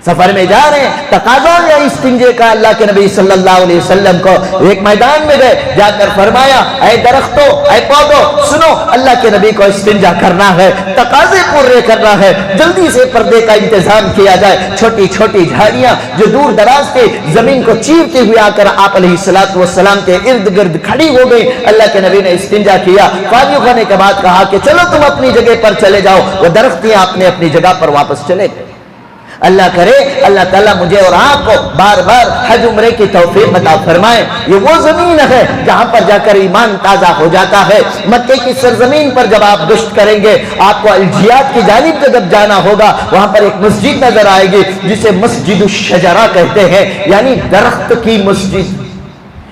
سفر میں جا رہے ہیں، تقاضا یا استنجے کا اللہ کے نبی صلی اللہ علیہ وسلم کو ایک میدان میں گئے، جا کر فرمایا اے درختوں اے پودوں سنو، اللہ کے نبی کو استنجا کرنا ہے، تقاضے پورے کرنا ہے، جلدی سے پردے کا انتظام کیا جائے۔ چھوٹی چھوٹی جھاڑیاں جو دور دراز کے زمین کو چیرتے ہوئے آ کر آپ علیہ السلام کے ارد گرد کھڑی ہو گئی۔ اللہ کے نبی نے استنجا کیا، فارغ ہونے کے بعد کہا کہ چلو تم اپنی جگہ پر چلے جاؤ، وہ درختیاں اپنی جگہ پر واپس چلے گئے۔ اللہ کرے اللہ تعالیٰ مجھے اور آپ کو بار بار حج عمرے کی توفیق عطا فرمائے۔ یہ وہ زمین ہے جہاں پر جا کر ایمان تازہ ہو جاتا ہے۔ مکے کی سرزمین پر جب آپ گشت کریں گے، آپ کو الجیات کی جانب جب جانا ہوگا، وہاں پر ایک مسجد نظر آئے گی جسے مسجد الشجرہ کہتے ہیں، یعنی درخت کی مسجد۔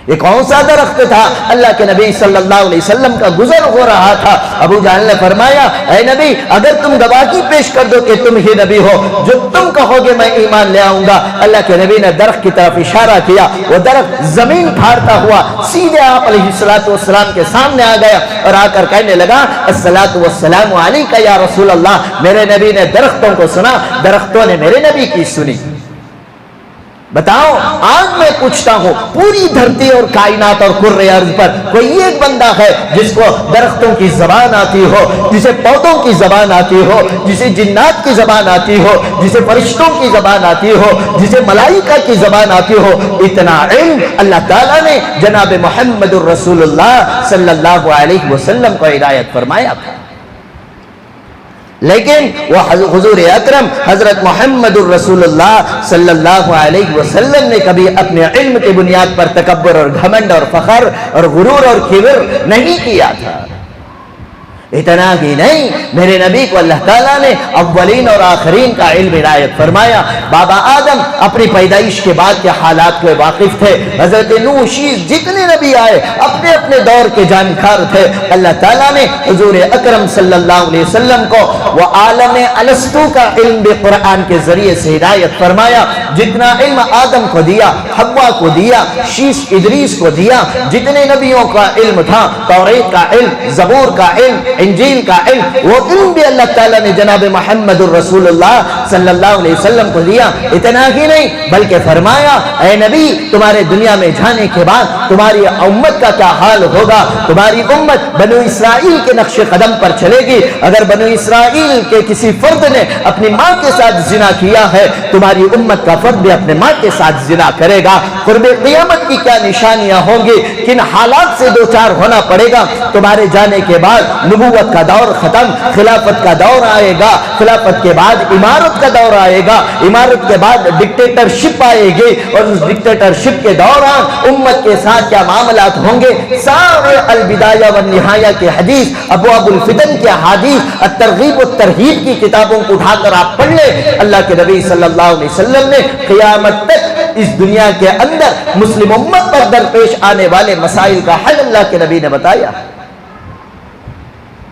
یہ کون سا درخت تھا؟ اللہ کے نبی صلی اللہ علیہ وسلم کا گزر ہو رہا تھا۔ ابو جہل نے فرمایا اے نبی اگر تم گواہی پیش کر دو کہ تم ہی نبی ہو، جو تم کہو گے میں ایمان لے آؤں گا۔ اللہ کے نبی نے درخت کی طرف اشارہ کیا، وہ درخت زمین پھاڑتا ہوا سیدھے آپ علیہ السلام کے سامنے آ گیا اور آ کر کہنے لگا الصلاۃ والسلام علیک یا رسول اللہ۔ میرے نبی نے درختوں کو سنا، درختوں نے میرے نبی کی سنی۔ بتاؤ آج میں پوچھتا ہوں پوری دھرتی اور کائنات اور کرۂ ارض پر کوئی ایک بندہ ہے جس کو درختوں کی زبان آتی ہو، جسے پودوں کی زبان آتی ہو، جسے جنات کی زبان آتی ہو، جسے فرشتوں کی زبان آتی ہو، جسے ملائکہ کی زبان آتی ہو؟ اتنا علم اللہ تعالیٰ نے جناب محمد الرسول اللہ صلی اللہ علیہ وسلم کو عنایت فرمایا تھا۔ لیکن وہ حضور اکرم حضرت محمد الرسول اللہ صلی اللہ علیہ وسلم نے کبھی اپنے علم کی بنیاد پر تکبر اور گھمنڈ اور فخر اور غرور اور کبر نہیں کیا تھا۔ اتنا ہی نہیں، میرے نبی کو اللہ تعالیٰ نے اولین اور آخرین کا علم عنایت فرمایا۔ بابا آدم اپنی پیدائش کے بعد کے حالات کو واقف تھے، حضرت نوح شیس جتنے نبی آئے اپنے اپنے دور کے جانکار تھے۔ اللہ تعالیٰ نے حضور اکرم صلی اللہ علیہ وسلم کو وہ عالم الستو کا علم قرآن کے ذریعے سے عنایت فرمایا۔ جتنا علم آدم کو دیا، حوا کو دیا، شیس ادریس کو دیا، جتنے نبیوں کا علم تھا، توریت کا علم، زبور کا علم، انجیل کا علم، وہ علم بھی اللہ تعالیٰ نے جناب محمد الرسول اللہ صلی اللہ علیہ وسلم کو دیا۔ اتنا ہی نہیں بلکہ فرمایا اے نبی تمہارے دنیا میں جانے کے بعد تمہاری امت کا کیا حال ہوگا؟ تمہاری امت بنو اسرائیل کے نقش قدم پر چلے گی۔ اگر بنو اسرائیل کے کسی فرد نے اپنی ماں کے ساتھ زنا کیا ہے، تمہاری امت کا فرد بھی اپنے ماں کے ساتھ زنا کرے گا۔ قرب قیامت کی کیا نشانیاں ہوں گی، کن حالات سے دوچار ہونا پڑے گا؟ تمہارے جانے کے بعد نبوت کا دور ختم، خلافت کا دور آئے گا، خلافت کے بعد امارت کا دور آئے گا، امارت کے بعد ڈکٹیٹرشپ آئے گی، اور اس ڈکٹیٹرشپ کے دوران امت کے ساتھ کیا معاملات ہوں گے؟ سارے البدایہ والنہایہ کی حدیث، ابواب الفتن کی حدیث، الترغیب والترہیب کی کتابوں کو اٹھا کر آپ پڑھ لیں۔ اللہ کے نبی صلی اللہ علیہ وسلم نے قیامت تک اس دنیا کے اندر مسلم امت پر درپیش آنے والے مسائل کا حل اللہ کے نبی نے بتایا۔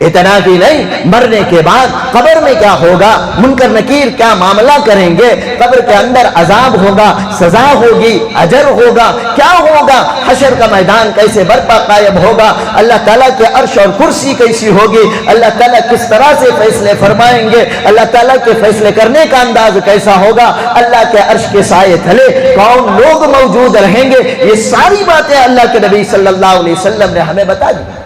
اتنا ہی نہیں، مرنے کے بعد قبر میں کیا ہوگا، منکر نکیر کیا معاملہ کریں گے، قبر کے اندر عذاب ہوگا، سزا ہوگی، اجر ہوگا، کیا ہوگا، حشر کا میدان کیسے برپا قائم ہوگا، اللہ تعالیٰ کے عرش اور کرسی کیسی ہوگی، اللہ تعالیٰ کس طرح سے فیصلے فرمائیں گے، اللہ تعالیٰ کے فیصلے کرنے کا انداز کیسا ہوگا، اللہ کے عرش کے سائے تلے کون لوگ موجود رہیں گے، یہ ساری باتیں اللہ کے نبی صلی اللہ علیہ وسلم نے ہمیں بتا دی۔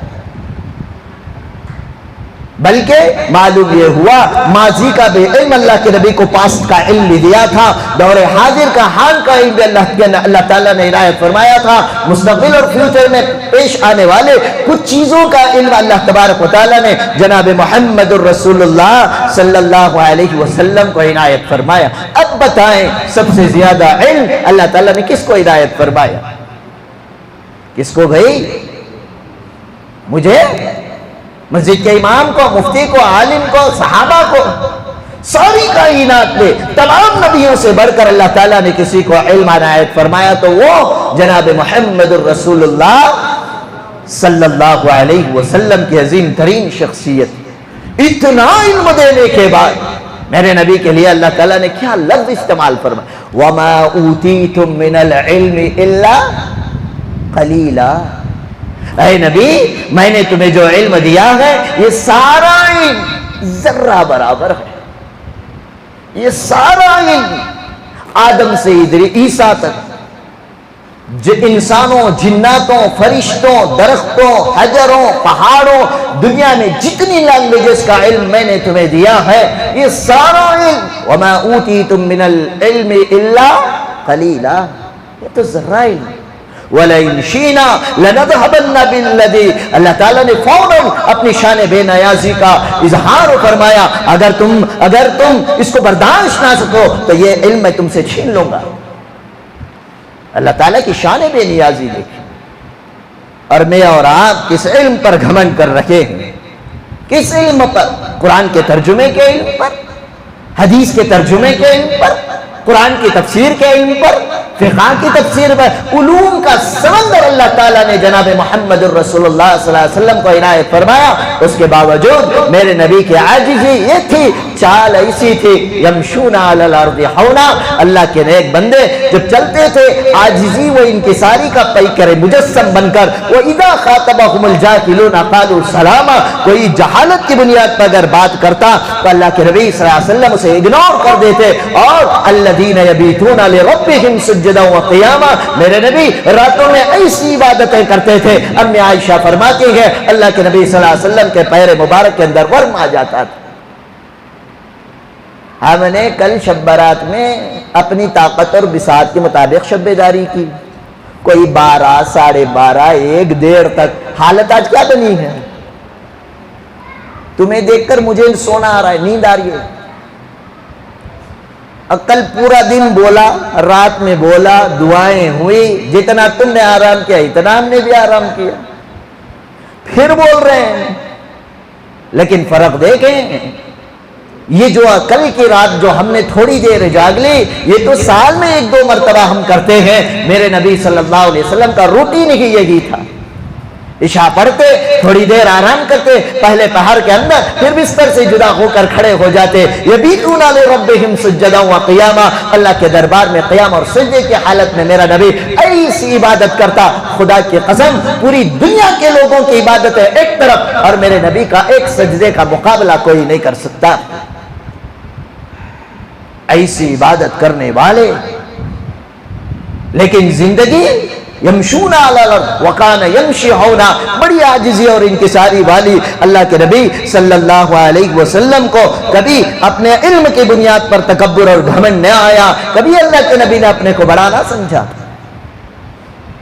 بلکہ معلوم یہ ہوا ماضی کا بھی علم اللہ کے نبی کو پاسٹ کا علم بھی دیا تھا، دور حاضر کا حال کا علم بھی اللہ تعالیٰ نے عنایت فرمایا تھا، مستقبل اور فیوچر میں پیش آنے والے کچھ چیزوں کا علم اللہ تبارک و تعالیٰ نے جناب محمد الرسول اللہ صلی اللہ علیہ وسلم کو عنایت فرمایا۔ اب بتائیں سب سے زیادہ علم اللہ تعالیٰ نے کس کو عنایت فرمایا؟ کس کو بھائی؟ مجھے، مسجد کے امام کو، مفتی کو، عالم کو، صحابہ کو، ساری کائنات میں تمام نبیوں سے بڑھ کر اللہ تعالیٰ نے کسی کو علم عنایت فرمایا تو وہ جناب محمد الرسول اللہ صلی اللہ علیہ وسلم کی عظیم ترین شخصیت۔ اتنا علم دینے کے بعد میرے نبی کے لیے اللہ تعالیٰ نے کیا لفظ استعمال فرمایا؟ وَمَا أُوتِيتُم مِّنَ الْعِلْمِ إِلَّا قَلِيلًا۔ اے نبی میں نے تمہیں جو علم دیا ہے یہ سارا علم ذرہ برابر ہے، یہ سارا علم آدم سے عیسیٰ تک انسانوں، جناتوں، فرشتوں، درختوں، حجروں، پہاڑوں، دنیا میں جتنی لینگویجز کا علم میں نے تمہیں دیا ہے، یہ سارا علم وَمَا أُوتِيتُم مِّنَ الْعِلْمِ إِلَّا قَلِيلًا، یہ تو ذرا علم۔ وَلَئِن شِئْنَا لَنَذْهَبَنَّ بِالَّذِي، اللہ تعالیٰ نے فوراً اپنی شان بے نیازی کا اظہار فرمایا، اگر تم اس کو برداشت نہ سکو تو یہ علم میں تم سے چھین لوں گا۔ اللہ تعالیٰ کی شان بے نیازی دیکھیں، اور میں اور آپ کس علم پر گھمنڈ کر رکھے ہیں؟ کس علم پر؟ قرآن کے ترجمے کے علم پر، حدیث کے ترجمے کے علم پر، قرآن کی تفسیر کے علم پر، فقہ کی تفسیر پر، علوم کا سمندر اللہ تعالیٰ نے جناب محمد الرسول اللہ صلی اللہ علیہ وسلم کو عنایت فرمایا۔ اس کے باوجود میرے نبی کی عاجزی یہ تھی، چال ایسی تھی، یمشون علی الارض ہونا، اللہ کے نیک بندے جب چلتے تھے عاجزی و انکساری کا پیکر مجسم بن کر، وَإِذَا خَاطَبَهُمُ الْجَاهِلُونَ قَالُوا سَلَامًا، کوئی جہالت کی بنیاد پر اگر بات کرتا تو اللہ کے نبی صلی اللہ علیہ وسلم اسے اگنور کر دیتے، اور الَّذِينَ يَبِيتُونَ لِرَبِّهِمْ سُجَّدًا وَقِيَامًا، میرے نبی راتوں میں ایسی عبادتیں کرتے تھے، امی عائشہ فرماتی ہے اللہ کے نبی صلی اللہ علیہ وسلم کے پیر مبارک کے اندر ورم آ جاتا تھا۔ ہم نے کل شب برات میں اپنی طاقت اور بساط کے مطابق شب بیداری کی، کوئی 12، 12:30، 1 دیر تک۔ حالت آج کیا بنی ہے؟ تمہیں دیکھ کر مجھے سونا آ رہا ہے، نیند آ رہی ہے۔ کل پورا دن بولا، رات میں بولا، دعائیں ہوئی، جتنا تم نے آرام کیا اتنا ہم نے بھی آرام کیا، پھر بول رہے ہیں۔ لیکن فرق دیکھیں، یہ جو کل کی رات جو ہم نے تھوڑی دیر جاگ لی، یہ تو سال میں 1-2 مرتبہ ہم کرتے ہیں۔ میرے نبی صلی اللہ علیہ وسلم کا روٹین ہی یہی تھا، عشاء پڑھتے، تھوڑی دیر آرام کرتے پہلے پہر کے اندر، پھر بستر سے جدا ہو کر کھڑے ہو جاتے۔ یبیتون لربہم سجدا وقیاما، اللہ کے دربار میں قیام اور سجدے کی حالت میں میرا نبی ایسی عبادت کرتا، خدا کی قسم پوری دنیا کے لوگوں کی عبادت ہے ایک طرف، اور میرے نبی کا ایک سجدے کا مقابلہ کوئی نہیں کر سکتا۔ ایسی عبادت کرنے والے، لیکن زندگی یمشون علی الارض وکان یمشی ہونا، بڑی عاجزی اور انکساری والی۔ اللہ کے نبی صلی اللہ علیہ وسلم کو کبھی اپنے علم کی بنیاد پر تکبر اور گھمنڈ نہ آیا، کبھی اللہ کے نبی نے اپنے کو بڑا نہ سمجھا۔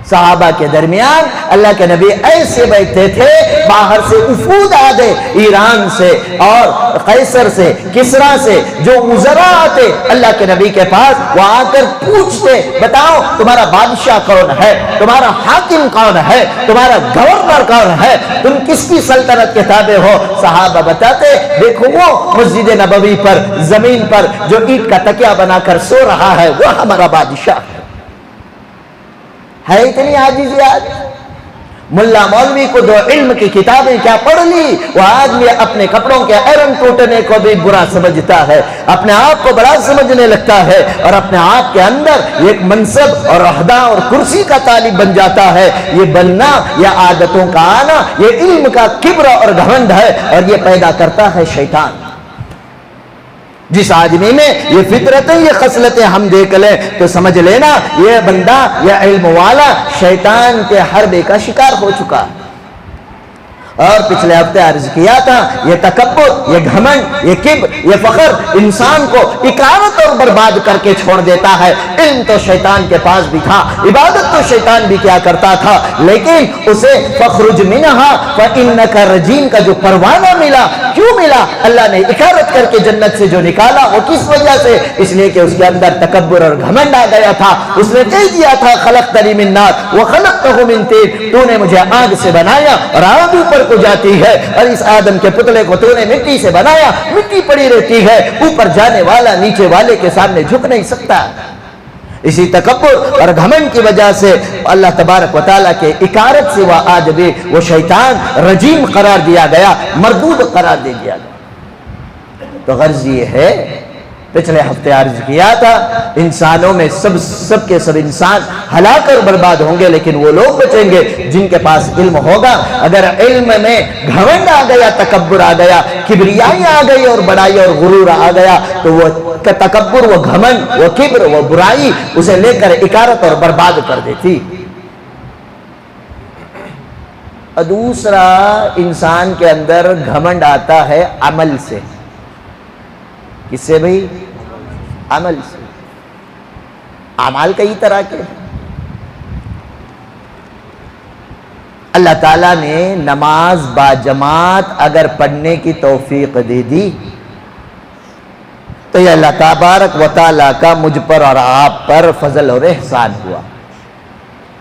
صحابہ کے درمیان اللہ کے نبی ایسے بیٹھتے تھے، باہر سے وفود آتے، ایران سے اور قیصر سے، کسرا سے، جو وزراء آتے اللہ کے نبی کے پاس، وہ آ کر پوچھتے بتاؤ تمہارا بادشاہ کون ہے، تمہارا حاکم کون ہے، تمہارا گورنر کون ہے، تم کس کی سلطنت کے تابع ہو؟ صحابہ بتاتے دیکھو وہ مسجد نبوی پر زمین پر جو اینٹ کا تکیہ بنا کر سو رہا ہے وہ ہمارا بادشاہ ہے۔ اتنی عاجزی آج ملا مولوی کو 2 علم کی کتابیں کیا پڑھ لی، وہ آدمی اپنے کپڑوں کے ایرن ٹوٹنے کو بھی برا سمجھتا ہے، اپنے آپ کو بڑا سمجھنے لگتا ہے، اور اپنے آپ کے اندر ایک منصب اور عہدہ اور کرسی کا طالب بن جاتا ہے۔ یہ بننا یا عادتوں کا آنا یہ علم کا کبر اور گھمنڈ ہے، اور یہ پیدا کرتا ہے شیطان۔ جس آدمی میں یہ فطرتیں، یہ خصلتیں ہم دیکھ لیں تو سمجھ لینا یہ بندہ یا علم والا شیطان کے حربے کا شکار ہو چکا۔ اور پچھلے ہفتے عرض کیا تھا، یہ تکبر، یہ گھمنڈ، یہ کبر، یہ فخر انسان کو اکارت اور برباد کر کے چھوڑ دیتا ہے۔ علم تو شیطان کے پاس بھی تھا، عبادت تو شیطان بھی کیا کرتا تھا، لیکن اسے فخرج منہا فإنک رجیم کا جو پروانہ ملا، کیوں ملا؟ اللہ نے اکارت کر کے جنت سے جو نکالا، وہ کس وجہ سے؟ اس لیے کہ اس کے اندر تکبر اور گھمنڈ آ گیا تھا۔ اس نے کہہ دیا تھا خلقتنی من نار وخلقتہ من طین، تو نے مجھے آگ سے بنایا اور آگ اوپر کو جاتی ہے، اور اس آدم کے پتلے کو تو نے مٹی سے بنایا، مٹی پڑی رہتی ہے، اوپر جانے والا نیچے والے کے سامنے جھک نہیں سکتا۔ اسی تکبر اور گھمنڈ کی وجہ سے اللہ تبارک و تعالیٰ کے اکارت سے آج بھی وہ شیطان رجیم قرار دیا گیا، مردود قرار دے دیا گیا۔ تو غرض یہ ہے پچھلے ہفتے عرض کیا تھا انسانوں میں سب کے سب انسان ہلاک اور برباد ہوں گے، لیکن وہ لوگ بچیں گے جن کے پاس علم ہوگا۔ اگر علم میں گھمنڈ آ گیا، تکبر آ گیا، کبریائی آ گئی اور بڑائی اور غرور آ گیا تو وہ تکبر، وہ گھمنڈ، وہ کبر، وہ برائی اسے لے کر اکارت اور برباد کر دیتی۔ اور دوسرا، انسان کے اندر گھمنڈ آتا ہے عمل سے۔ کس سے بھئی؟ عمل سے۔ اعمال کئی طرح کے، اللہ تعالیٰ نے نماز باجماعت اگر پڑھنے کی توفیق دے دی تو یہ اللہ تبارک و تعالیٰ کا مجھ پر اور آپ پر فضل اور احسان ہوا۔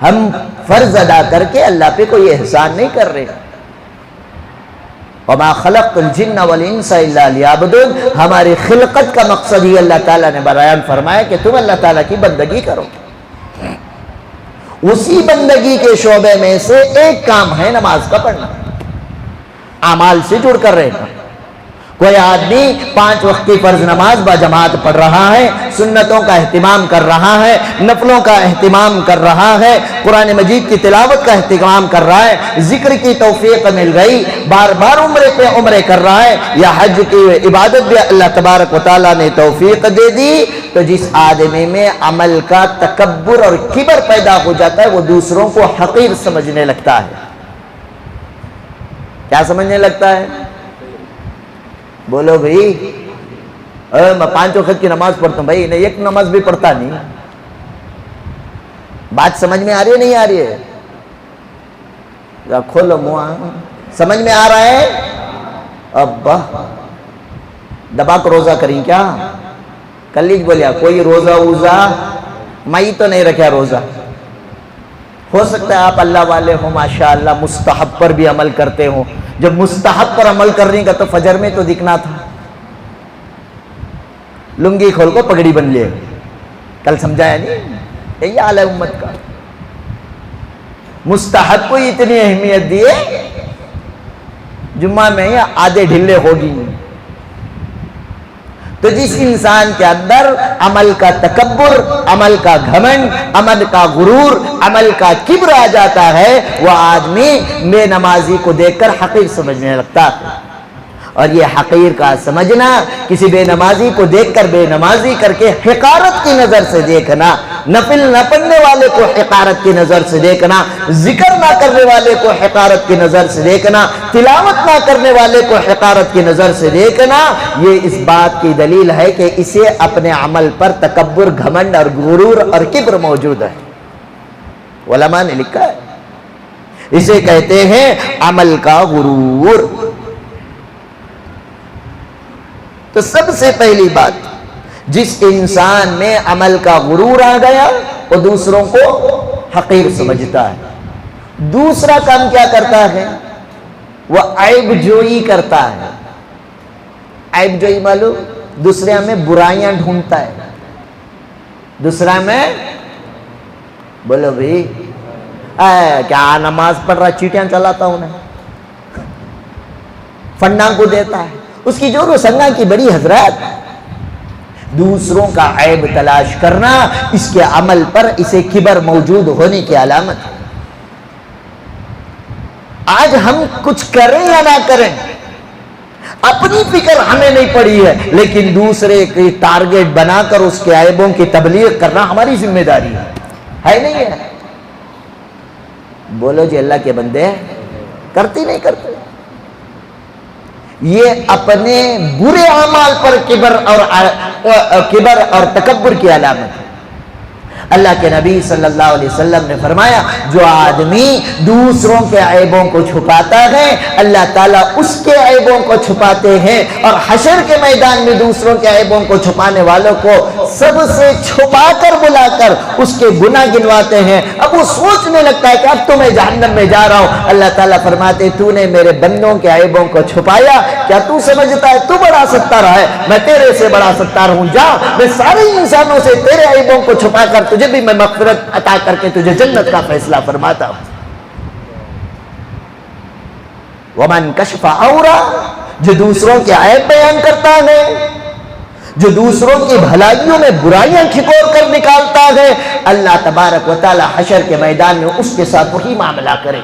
ہم فرض ادا کر کے اللہ پہ کوئی احسان نہیں کر رہے۔ وَمَا خَلَقْتُ الْجِنَّ وَالْإِنسَ إِلَّا لِيَعْبُدُونَ، ہماری خلقت کا مقصد ہی اللہ تعالیٰ نے بیان فرمایا کہ تم اللہ تعالیٰ کی بندگی کرو۔ اسی بندگی کے شعبے میں سے ایک کام ہے نماز کا پڑھنا، اعمال سے جڑ کر رہنا۔ کوئی آدمی 5 وقت کی فرض نماز باجماعت پڑھ رہا ہے، سنتوں کا اہتمام کر رہا ہے، نفلوں کا اہتمام کر رہا ہے، قرآن مجید کی تلاوت کا اہتمام کر رہا ہے، ذکر کی توفیق مل گئی، بار بار عمرے پہ عمرے کر رہا ہے، یا حج کی عبادت بھی اللہ تبارک و تعالیٰ نے توفیق دے دی، تو جس آدمی میں عمل کا تکبر اور کبر پیدا ہو جاتا ہے وہ دوسروں کو حقیر سمجھنے لگتا ہے۔ کیا سمجھنے لگتا ہے؟ بولو بھئی، میں 5 وقت کی نماز پڑھتا ہوں، بھائی ایک نماز بھی پڑھتا نہیں۔ بات سمجھ میں آ رہی ہے نہیں آ رہی ہے؟ کھولو منہ، سمجھ میں آ رہا ہے؟ ابا دبا کر روزہ کریں کیا؟ کلیج بولیا کوئی روزہ اوزہ میں تو نہیں رکھا روزہ۔ ہو سکتا ہے آپ اللہ والے ہوں، ماشاءاللہ مستحب پر بھی عمل کرتے ہوں۔ جب مستحب پر عمل کرنے کا تو فجر میں تو دکھنا تھا، لنگی کھول کو پگڑی بن لے، کل سمجھایا نہیں؟ یہی حال ہے امت کا، مستحب کو اتنی اہمیت دیے، جمعہ میں آدھے ڈھلے ہوگی۔ تو جس انسان کے اندر عمل کا تکبر، عمل کا گھمنڈ، عمل کا غرور، عمل کا کبر آ جاتا ہے، وہ آدمی بے نمازی کو دیکھ کر حقیر سمجھنے لگتا ہے۔ اور یہ حقیر کا سمجھنا، کسی بے نمازی کو دیکھ کر بے نمازی کر کے حقارت کی نظر سے دیکھنا، نفل نہ پڑھنے والے کو حقارت کی نظر سے دیکھنا، ذکر نہ کرنے والے کو حقارت کی نظر سے دیکھنا، تلاوت نہ کرنے والے کو حقارت کی نظر سے دیکھنا، یہ اس بات کی دلیل ہے کہ اسے اپنے عمل پر تکبر، گھمنڈ اور غرور اور کبر موجود ہے۔ علماء نے لکھا ہے اسے کہتے ہیں عمل کا غرور۔ تو سب سے پہلی بات، جس انسان میں عمل کا غرور آ گیا وہ دوسروں کو حقیر سمجھتا ہے۔ دوسرا کام کیا کرتا ہے؟ وہ عیب جوئی کرتا ہے۔ عیب جوئی معلوم؟ دوسرے میں برائیاں ڈھونڈتا ہے، دوسرا میں بولو بھائی کیا نماز پڑھ رہا، چیٹیاں چلاتا ہوں نا، فنڈا کو دیتا ہے، اس کی جو سنگا کی بڑی حضرات، دوسروں کا عیب تلاش کرنا اس کے عمل پر اسے کبر موجود ہونے کی علامت ہے۔ آج ہم کچھ کریں یا نہ کریں، اپنی فکر ہمیں نہیں پڑی ہے، لیکن دوسرے کی ٹارگٹ بنا کر اس کے عیبوں کی تبلیغ کرنا ہماری ذمہ داری ہے نہیں ہے؟ بولو جی اللہ کے بندے، کرتی نہیں کرتے؟ یہ اپنے برے اعمال پر کبر اور تکبر کی علامت ہے۔ اللہ کے نبی صلی اللہ علیہ وسلم نے فرمایا جو آدمی دوسروں کے عیبوں کو چھپاتا ہے اللہ تعالیٰ اس کے عیبوں کو چھپاتے ہیں، اور حشر کے میدان میں دوسروں کے عیبوں کو چھپانے والوں کو سب سے چھپا کر بلا کر اس کے گناہ گنواتے ہیں۔ اب وہ سوچنے لگتا ہے کہ اب تو میں جہنم میں جا رہا ہوں، اللہ تعالیٰ فرماتے تو نے میرے بندوں کے عیبوں کو چھپایا، کیا تو سمجھتا ہے تو بڑا ستار ہے؟ میں تیرے سے بڑا ستار ہوں، جا میں سارے انسانوں سے تیرے عیبوں کو چھپا کر تجھے بھی میں مغفرت عطا کر کے تجھے جنت کا فیصلہ فرماتا ہوں۔ وَمَنْ كَشْفَ عَوْرًا، جو دوسروں کے عیب بیان کرتا ہے، جو دوسروں کی بھلائیوں میں برائیاں کھکور کر نکالتا ہے، اللہ تبارک و تعالی حشر کے میدان میں اس کے ساتھ وہی معاملہ کرے۔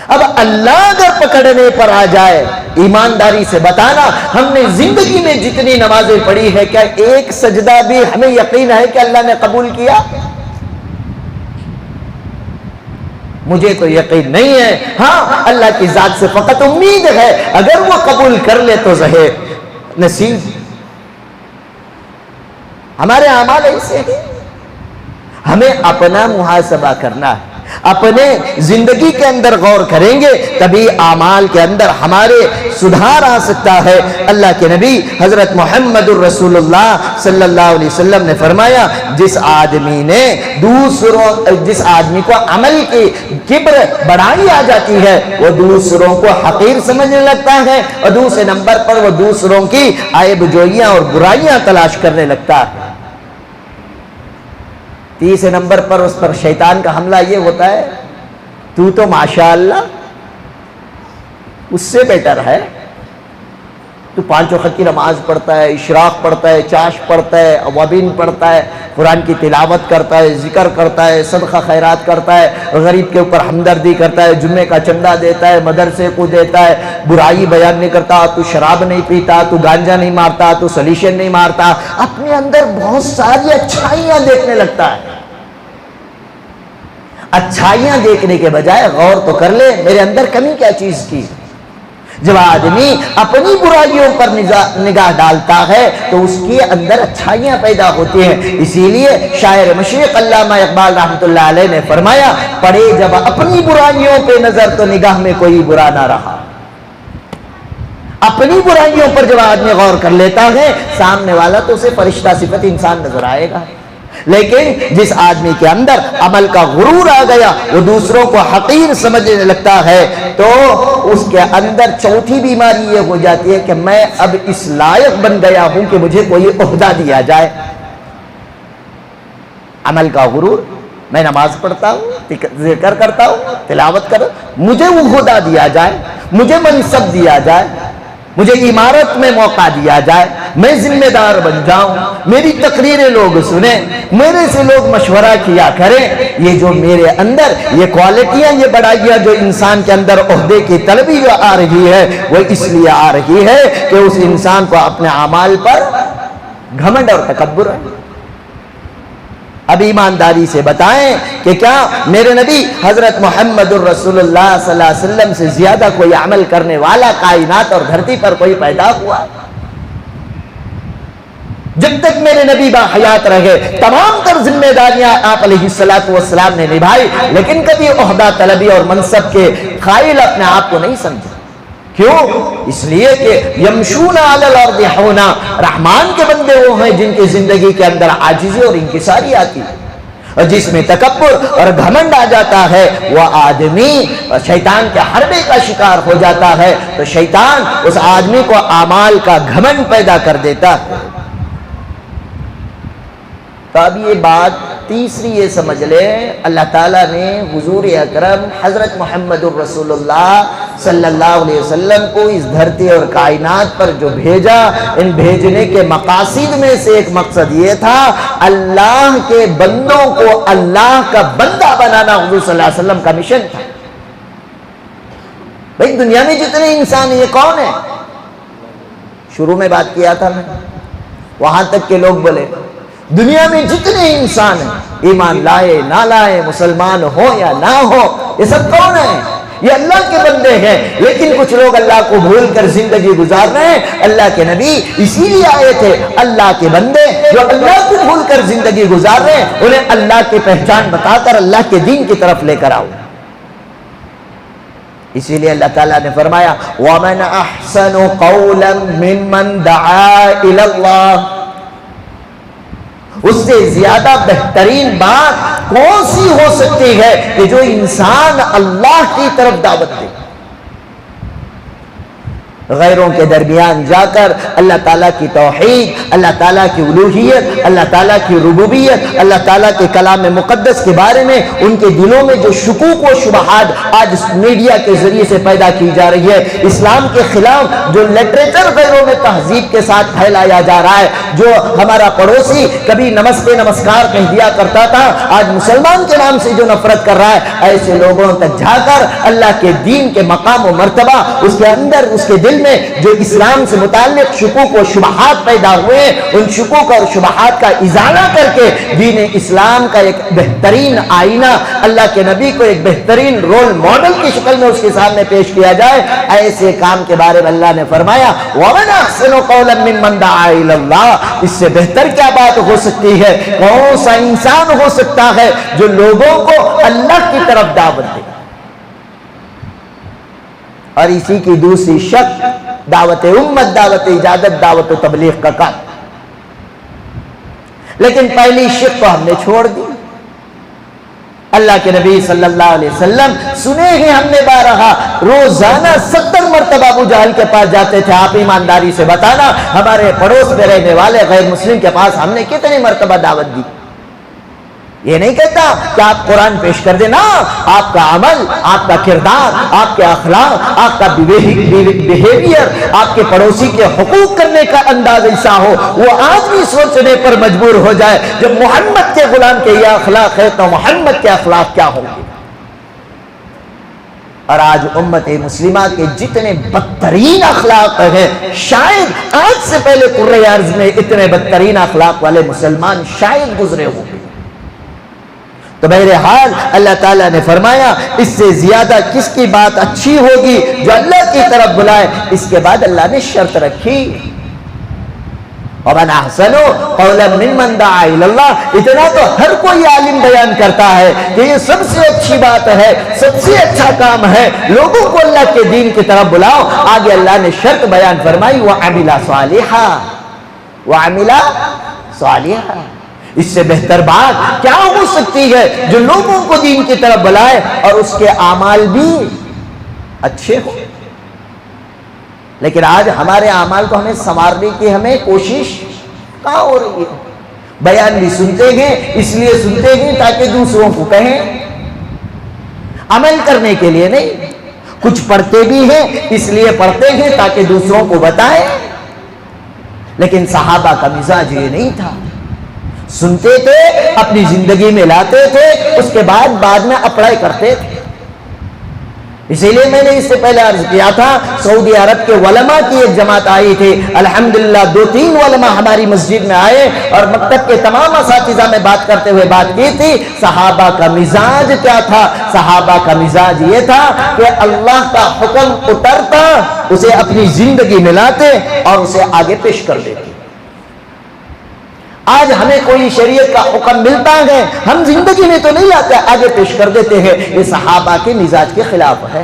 اب اللہ اگر پکڑنے پر آ جائے، ایمانداری سے بتانا، ہم نے زندگی میں جتنی نمازیں پڑھی ہے، کیا ایک سجدہ بھی ہمیں یقین ہے کہ اللہ نے قبول کیا؟ مجھے تو یقین نہیں ہے۔ ہاں، اللہ کی ذات سے فقط امید ہے، اگر وہ قبول کر لے تو ظاہر نصیب۔ ہمارے اعمال ایسے ہیں، ہمیں اپنا محاسبہ کرنا ہے، اپنے زندگی کے اندر غور کریں گے تبھی اعمال کے اندر ہمارے سدھار آ سکتا ہے۔ اللہ کے نبی حضرت محمد الرسول اللہ صلی اللہ علیہ وسلم نے فرمایا، جس آدمی کو عمل کی کبر بڑائی آ جاتی ہے، وہ دوسروں کو حقیر سمجھنے لگتا ہے، اور دوسرے نمبر پر وہ دوسروں کی عیب جوئیاں اور برائیاں تلاش کرنے لگتا ہے۔ تیسرے نمبر پر اس پر شیطان کا حملہ یہ ہوتا ہے، تو ماشاءاللہ اس سے بیٹر ہے، تو 5 وقت کی نماز پڑھتا ہے، اشراق پڑھتا ہے، چاش پڑھتا ہے، اوابین پڑھتا ہے، قرآن کی تلاوت کرتا ہے، ذکر کرتا ہے، صدقہ خیرات کرتا ہے، غریب کے اوپر ہمدردی کرتا ہے، جمعے کا چندہ دیتا ہے، مدرسے کو دیتا ہے، برائی بیان نہیں کرتا، تو شراب نہیں پیتا، تو گانجا نہیں مارتا، تو سلیشن نہیں مارتا، اپنے اندر بہت ساری اچھائیاں دیکھنے لگتا ہے۔ اچھائیاں دیکھنے کے بجائے غور تو کر لے میرے اندر کمی کیا چیز کی۔ جب آدمی اپنی برائیوں پر نگاہ ڈالتا ہے تو اس کے اندر اچھائیاں پیدا ہوتی ہیں۔ اسی لیے شاعر مشرق علامہ اقبال رحمۃ اللہ علیہ نے فرمایا، پڑے جب اپنی برائیوں پہ نظر تو نگاہ میں کوئی برا نہ رہا۔ اپنی برائیوں پر جب آدمی غور کر لیتا ہے، سامنے والا تو اسے فرشتہ صفت انسان نظر آئے گا، لیکن جس آدمی کے اندر عمل کا غرور آ گیا، وہ دوسروں کو حقیر سمجھنے لگتا ہے، تو اس کے اندر چوتھی بیماری یہ ہو جاتی ہے کہ میں اب اس لائق بن گیا ہوں کہ مجھے کوئی عہدہ دیا جائے۔ عمل کا غرور، میں نماز پڑھتا ہوں، ذکر کرتا ہوں، تلاوت کر، مجھے وہ عہدہ دیا جائے، مجھے منصب دیا جائے، مجھے عمارت میں موقع دیا جائے، میں ذمہ دار بن جاؤں، میری تقریریں لوگ سنیں، میرے سے لوگ مشورہ کیا کریں۔ یہ جو میرے اندر یہ کوالٹیاں، یہ بڑائیاں جو انسان کے اندر عہدے کی طلبی جو آ رہی ہے، وہ اس لیے آ رہی ہے کہ اس انسان کو اپنے اعمال پر گھمنڈ اور تکبر ہے۔ اب ایمانداری سے بتائیں کہ کیا میرے نبی حضرت محمد الرسول اللہ صلی اللہ علیہ وسلم سے زیادہ کوئی عمل کرنے والا کائنات اور دھرتی پر کوئی پیدا ہوا؟ جب تک میرے نبی باحیات رہے، تمام تر ذمہ داریاں آپ علیہ السلام نے نبھائی، لیکن کبھی عہدہ طلبی اور منصب کے قائل اپنے آپ کو نہیں سمجھا۔ کیوں؟ اس لیے کہ یمشون علی الارض ہونا، رحمان کے بندے وہ ہیں جن کی زندگی کے اندر عاجزی اور انکساری آتی ہے، اور جس میں تکبر اور گھمنڈ آ جاتا ہے وہ آدمی شیطان کے حربے کا شکار ہو جاتا ہے، تو شیطان اس آدمی کو اعمال کا گھمنڈ پیدا کر دیتا ہے۔ تو اب یہ بات تیسری یہ سمجھ لے، اللہ تعالیٰ نے حضور اکرم حضرت محمد الرسول اللہ صلی اللہ علیہ وسلم کو اس دھرتی اور کائنات پر جو بھیجا، ان بھیجنے کے مقاصد میں سے ایک مقصد یہ تھا، اللہ کے بندوں کو اللہ کا بندہ بنانا حضور صلی اللہ علیہ وسلم کا مشن تھا۔ بھئی دنیا میں جتنے انسان ہیں یہ کون ہیں؟ شروع میں بات کیا تھا میں، وہاں تک کہ لوگ بولے دنیا میں جتنے انسان ہیں، ایمان لائے نہ لائے، مسلمان ہو یا نہ ہو، یہ سب کون ہیں؟ یہ اللہ کے بندے ہیں۔ لیکن کچھ لوگ اللہ کو بھول کر زندگی گزار رہے ہیں۔ اللہ کے نبی اسی لیے آئے تھے، اللہ کے بندے جو اللہ کو بھول کر زندگی گزار رہے ہیں انہیں اللہ کی پہچان بتا کر اللہ کے دین کی طرف لے کر آؤ۔ اسی لیے اللہ تعالیٰ نے فرمایا وَمَنْ أَحْسَنُ قَوْلًا مِّمَّنْ دَعَا إِلَى اللَّهِ، اس سے زیادہ بہترین بات کون سی ہو سکتی ہے کہ جو انسان اللہ کی طرف دعوت دے۔ غیروں کے درمیان جا کر اللہ تعالیٰ کی توحید، اللہ تعالیٰ کی الوہیت، اللہ تعالیٰ کی ربوبیت، اللہ تعالیٰ کے کلام مقدس کے بارے میں ان کے دلوں میں جو شکوک و شبہات آج میڈیا کے ذریعے سے پیدا کی جا رہی ہے، اسلام کے خلاف جو لٹریچر غیروں میں تہذیب کے ساتھ پھیلایا جا رہا ہے، جو ہمارا پڑوسی کبھی نمستے نمسکار کہہ دیا کرتا تھا، آج مسلمان کے نام سے جو نفرت کر رہا ہے، ایسے لوگوں تک جا کر اللہ کے دین کے مقام و مرتبہ، اس کے اندر اس کے دل میں جو اسلام سے متعلق شکوک و شبہات پیدا ہوئے ہیں، ان شکوک اور شبہات کا ازالہ کر کے دین اسلام کا ایک بہترین آئینہ، اللہ کے نبی کو ایک بہترین رول ماڈل کی شکل میں اس کے سامنے پیش کیا جائے، ایسے کام کے بارے میں اللہ نے فرمایا وَمَنْ أَحْسَنُ قَوْلًا مِّمَّنْ دَعَا إِلَى اللَّهِ، اس سے بہتر کیا بات ہو سکتی ہے، کون سا انسان ہو سکتا ہے جو لوگوں کو اللہ کی طرف دعوت دے۔ اور اسی کی دوسری شک دعوت امت، دعوت اجادت، دعوت و تبلیغ کا کام، لیکن پہلی شک کو ہم نے چھوڑ دی۔ اللہ کے نبی صلی اللہ علیہ وسلم سنے ہی ہم نے بارہا روزانہ 70 مرتبہ ابو جہل کے پاس جاتے تھے، آپ ایمانداری سے بتانا ہمارے پڑوس میں رہنے والے غیر مسلم کے پاس ہم نے کتنی مرتبہ دعوت دی۔ یہ نہیں کہتا کہ آپ قرآن پیش کر دینا، آپ کا عمل، آپ کا کردار، آپ کے اخلاق، آپ کا بیہیویئر، آپ کے پڑوسی کے حقوق کرنے کا انداز ایسا ہو، وہ آدمی سوچنے پر مجبور ہو جائے جب محمد کے غلام کے یہ اخلاق ہے تو محمد کے اخلاق کیا ہوں گے۔ اور آج امت مسلمہ کے جتنے بدترین اخلاق ہیں، شاید آج سے پہلے کرۂ ارض میں اتنے بدترین اخلاق والے مسلمان شاید گزرے ہوں گے۔ تو بہرحال اللہ تعالیٰ نے فرمایا اس سے زیادہ کس کی بات اچھی ہوگی جو اللہ کی طرف بلائے۔ اس کے بعد اللہ نے شرط رکھی وَمَنْ أَحْسَنُ قَوْلًا مِّمَّنْ دَعَا إِلَى اللَّهِ، اتنا تو ہر کوئی عالم بیان کرتا ہے کہ یہ سب سے اچھی بات ہے، سب سے اچھا کام ہے، لوگوں کو اللہ کے دین کی طرف بلاؤ۔ آگے اللہ نے شرط بیان فرمائی وَعَمِلَ صَالِحًا، وَعَمِلَ صَالِحًا، اس سے بہتر بات کیا ہو سکتی ہے جو لوگوں کو دین کی طرف بلائے اور اس کے اعمال بھی اچھے ہو۔ لیکن آج ہمارے اعمال کو ہمیں سنوارنے کی ہمیں کوشش کہاں ہو رہی ہے؟ بیان بھی سنتے ہیں اس لیے سنتے ہیں تاکہ دوسروں کو کہیں، عمل کرنے کے لیے نہیں۔ کچھ پڑھتے بھی ہیں اس لیے پڑھتے ہیں تاکہ دوسروں کو بتائیں، لیکن صحابہ کا مزاج یہ نہیں تھا۔ سنتے تھے، اپنی زندگی میں لاتے تھے، اس کے بعد میں اپلائی کرتے تھے۔ اسی لیے میں نے اس سے پہلے عرض کیا تھا، سعودی عرب کے علماء کی ایک جماعت آئی تھی، الحمدللہ 2-3 علماء ہماری مسجد میں آئے اور مکتب کے تمام اساتذہ میں بات کرتے ہوئے بات کی تھی صحابہ کا مزاج کیا تھا۔ صحابہ کا مزاج یہ تھا کہ اللہ کا حکم اترتا، اسے اپنی زندگی میں لاتے اور اسے آگے پیش کر دیتے۔ آج ہمیں کوئی شریعت کا حکم ملتا ہے، ہم زندگی میں تو نہیں لاتے، آگے پیش کر دیتے ہیں۔ یہ صحابہ کے مزاج کے خلاف ہے۔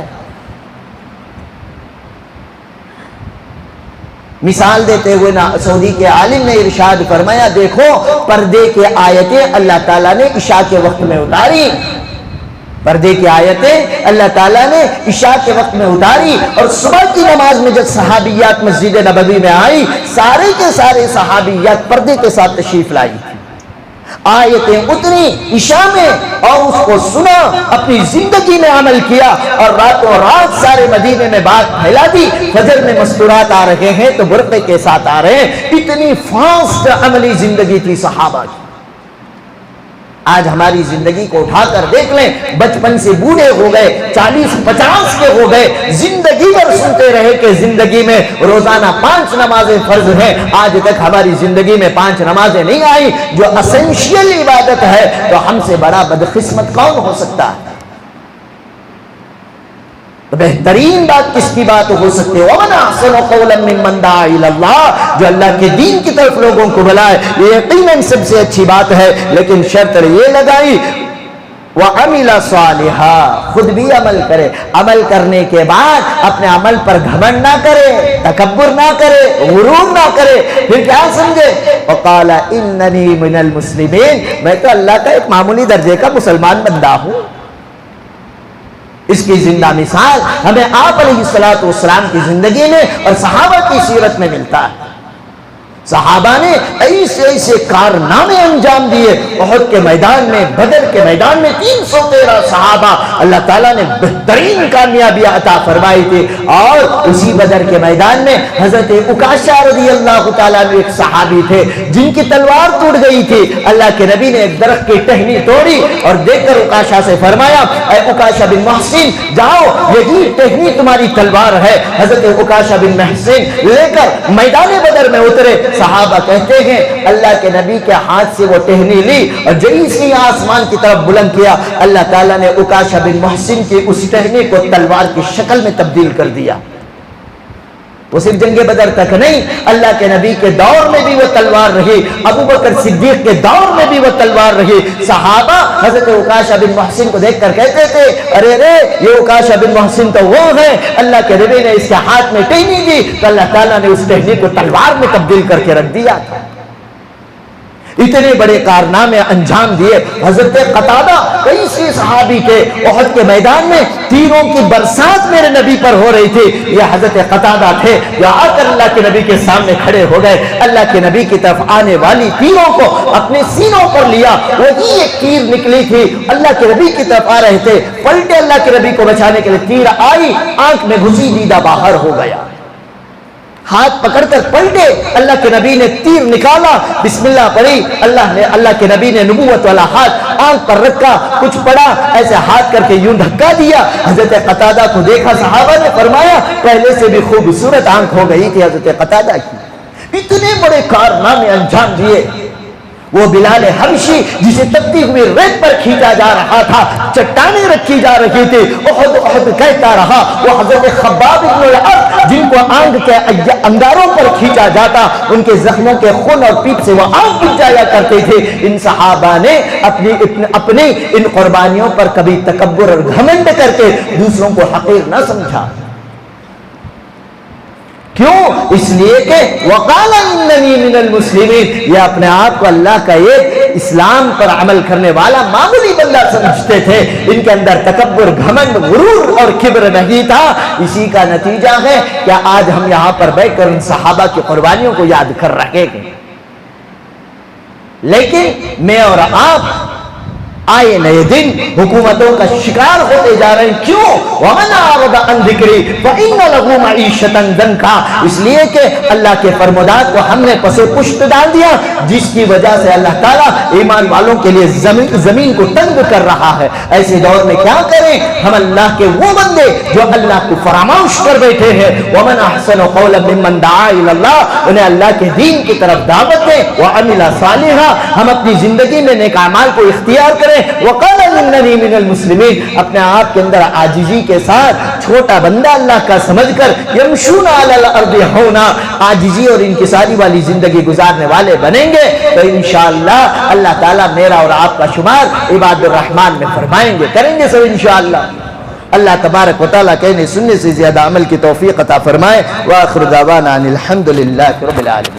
مثال دیتے ہوئے سعودی کے عالم نے ارشاد فرمایا، دیکھو پردے کے آیتیں اللہ تعالیٰ نے عشاء کے وقت میں اتاری، پردے کی آیتیں اللہ تعالیٰ نے عشاء کے وقت میں اتاری، اور صبح کی نماز میں جب صحابیات مسجد نبوی میں آئی، سارے کے سارے صحابیات پردے کے ساتھ تشریف لائی تھی۔ آیتیں اتری عشاء میں اور اس کو سنا، اپنی زندگی میں عمل کیا، اور راتوں رات سارے مدینے میں بات پھیلا دی۔ فجر میں مستورات آ رہے ہیں تو برقعے کے ساتھ آ رہے ہیں۔ اتنی فاسٹ عملی زندگی تھی صحابہ کی۔ آج ہماری زندگی کو اٹھا کر دیکھ لیں، بچپن سے بوڑھے ہو گئے، 40-50 کے ہو گئے، زندگی بھر سنتے رہے کہ زندگی میں روزانہ 5 نمازیں فرض ہیں، آج تک ہماری زندگی میں 5 نمازیں نہیں آئی جو اسینشیل عبادت ہے۔ تو ہم سے بڑا بدقسمت کون ہو سکتا ہے؟ تو بہترین بات کس کی بات ہو سکتی ہے؟ وَمَنْ أَحْسَنُ قَوْلًا مِّمَّنْ دَعَا إِلَى اللَّهِ، جو اللہ کے دین کی طرف لوگوں کو بلائے، یہ یقیناً سب سے اچھی بات ہے، لیکن شرط یہ لگائی وَعَمِلَ صَالِحًا، خود بھی عمل کرے، عمل کرنے کے بعد اپنے عمل پر گھمنڈ نہ کرے، تکبر نہ کرے، غرور نہ کرے، پھر کیا سمجھے؟ وَقَالَ إِنَّنِي مِنَ الْمُسْلِمِينَ، میں تو اللہ کا ایک معمولی درجے کا مسلمان بندہ ہوں۔ اس کی زندہ مثال ہمیں آپ علیہ الصلوۃ والسلام کی زندگی میں اور صحابہ کی سیرت میں ملتا ہے۔ صحابہ نے ایسے ایسے کارنامے انجام دیے، احد کے میدان میں، بدر کے میدان میں 313 صحابہ اللہ تعالیٰ نے بہترین کامیابی عطا فرمائی تھی، اور اسی بدر کے میدان میں حضرت عکاشہ رضی اللہ تعالیٰ عنہ ایک صحابی تھے جن کی تلوار ٹوٹ گئی تھی۔ اللہ کے نبی نے ایک درخت کی ٹہنی توڑی اور دیکھ کر عکاشہ سے فرمایا، اے عکاشہ بن محسن جاؤ، یہی ٹہنی تمہاری تلوار ہے۔ حضرت عکاشہ بن محسن لے کر میدان بدر میں اترے۔ صحابہ کہتے ہیں اللہ کے نبی کے ہاتھ سے وہ ٹہنی لی اور جیسے آسمان کی طرف بلند کیا، اللہ تعالیٰ نے عکاشہ بن محسن کی اس ٹہنی کو تلوار کی شکل میں تبدیل کر دیا۔ وہ صرف جنگ بدر تک نہیں، اللہ کے نبی کے دور میں بھی وہ تلوار رہی، ابو بکر صدیق کے دور میں بھی وہ تلوار رہی۔ صحابہ حضرت عکاشہ بن محسن کو دیکھ کر کہتے تھے، ارے رے یہ عکاشہ بن محسن تو وہ ہے، اللہ کے نبی نے اس کے ہاتھ میں ٹہنی دی تو اللہ تعالیٰ نے اس ٹہنی کو تلوار میں تبدیل کر کے رکھ دیا تھا۔ اتنے بڑے کارنامے انجام دیے۔ حضرت قتادہ کئی صحابی کے احد کے میدان میں تیروں کی برسات میرے نبی پر ہو رہی تھی، یہ حضرت قتادہ تھے جو آ کر اللہ کے نبی کے سامنے کھڑے ہو گئے، اللہ کے نبی کی طرف آنے والی تیروں کو اپنے سینوں پر لیا، وہی ایک تیر نکلی تھی اللہ کے نبی کی طرف آ رہے تھے، پلٹے اللہ کے نبی کو بچانے کے لیے، تیر آئی آنکھ میں گھسی، دیدہ باہر ہو گیا، ہاتھ پکڑ کر پلٹے، اللہ کے نبی نے تیر نکالا، بسم اللہ پڑھی، اللہ کے نبی نے نبوت والا ہاتھ آنکھ پر رکھا، کچھ پڑا، ایسے ہاتھ کر کے یوں دھکا دیا۔ حضرت قتادہ کو دیکھا، صحابہ نے فرمایا پہلے سے بھی خوبصورت آنکھ ہو گئی تھی حضرت قتادہ کی۔ اتنے بڑے کارنامے انجام دیے۔ وہ بلال حبشی جسے تپتی ہوئی ریت پر کھینچا جا رہا تھا، چٹانیں رکھی جا رہی تھی، احد احد کہتا رہا، وہ حضرت خباب بن الارت جن کو آگ کے انگاروں پر کھینچا جاتا، ان کے زخموں کے خون اور پیپ سے وہ آگ بجھ جایا کرتے تھے۔ ان صحابہ نے اپنی ان قربانیوں پر کبھی تکبر اور گھمنڈ کر کے دوسروں کو حقیر نہ سمجھا۔ کیوں؟ اس لیے کہ وقال اننی من المسلمین، یہ اپنے آپ کو اللہ کا ایک اسلام پر عمل کرنے والا معمولی بندہ سمجھتے تھے، ان کے اندر تکبر، گھمنڈ، غرور اور کبر نہیں تھا۔ اسی کا نتیجہ ہے کہ آج ہم یہاں پر بیٹھ کر ان صحابہ کی قربانیوں کو یاد کر رہے ہیں، لیکن میں اور آپ آئے نئے دن حکومتوں کا شکار ہوتے جا رہے ہیں۔ کیوں؟ وَمَنْ أَعْرَضَ عَنْ ذِكْرِي فَإِنَّ لَهُ مَعِيشَةً ضَنْكًا، اس لیے کہ اللہ کے فرمودات کو ہم نے پس پشت ڈال دیا، جس کی وجہ سے اللہ تعالیٰ ایمان والوں کے لیے زمین کو تنگ کر رہا ہے۔ ایسے دور میں کیا کریں ہم اللہ کے وہ بندے جو اللہ کو فراموش کر بیٹھے ہیں۔ وَمَنْ أَحْسَنُ قَوْلًا مِّمَّنْ دَعَا إِلَى اللَّهِ، انہیں اللہ کے دین کی طرف دعوت دیں، وَعَمِلَ صَالِحًا، ہم اپنی زندگی میں نیک اعمال کو اختیار کریں۔ وقال اننی من المسلمین، اپنے آپ کے اندر عاجزی کے ساتھ چھوٹا بندہ اللہ کا سمجھ کر یمشون علی الارض ہونا، عاجزی اور انکساری والی زندگی گزارنے والے بنیں گے تو انشاءاللہ اللہ تعالیٰ میرا اور آپ کا شمار عباد الرحمن میں فرمائیں گے، کریں گے سب انشاءاللہ۔ اللہ تبارک و تعالیٰ کہنے سننے سے زیادہ عمل کی توفیق عطا فرمائے۔ وآخر دعوانا ان الحمد للہ رب العالمین۔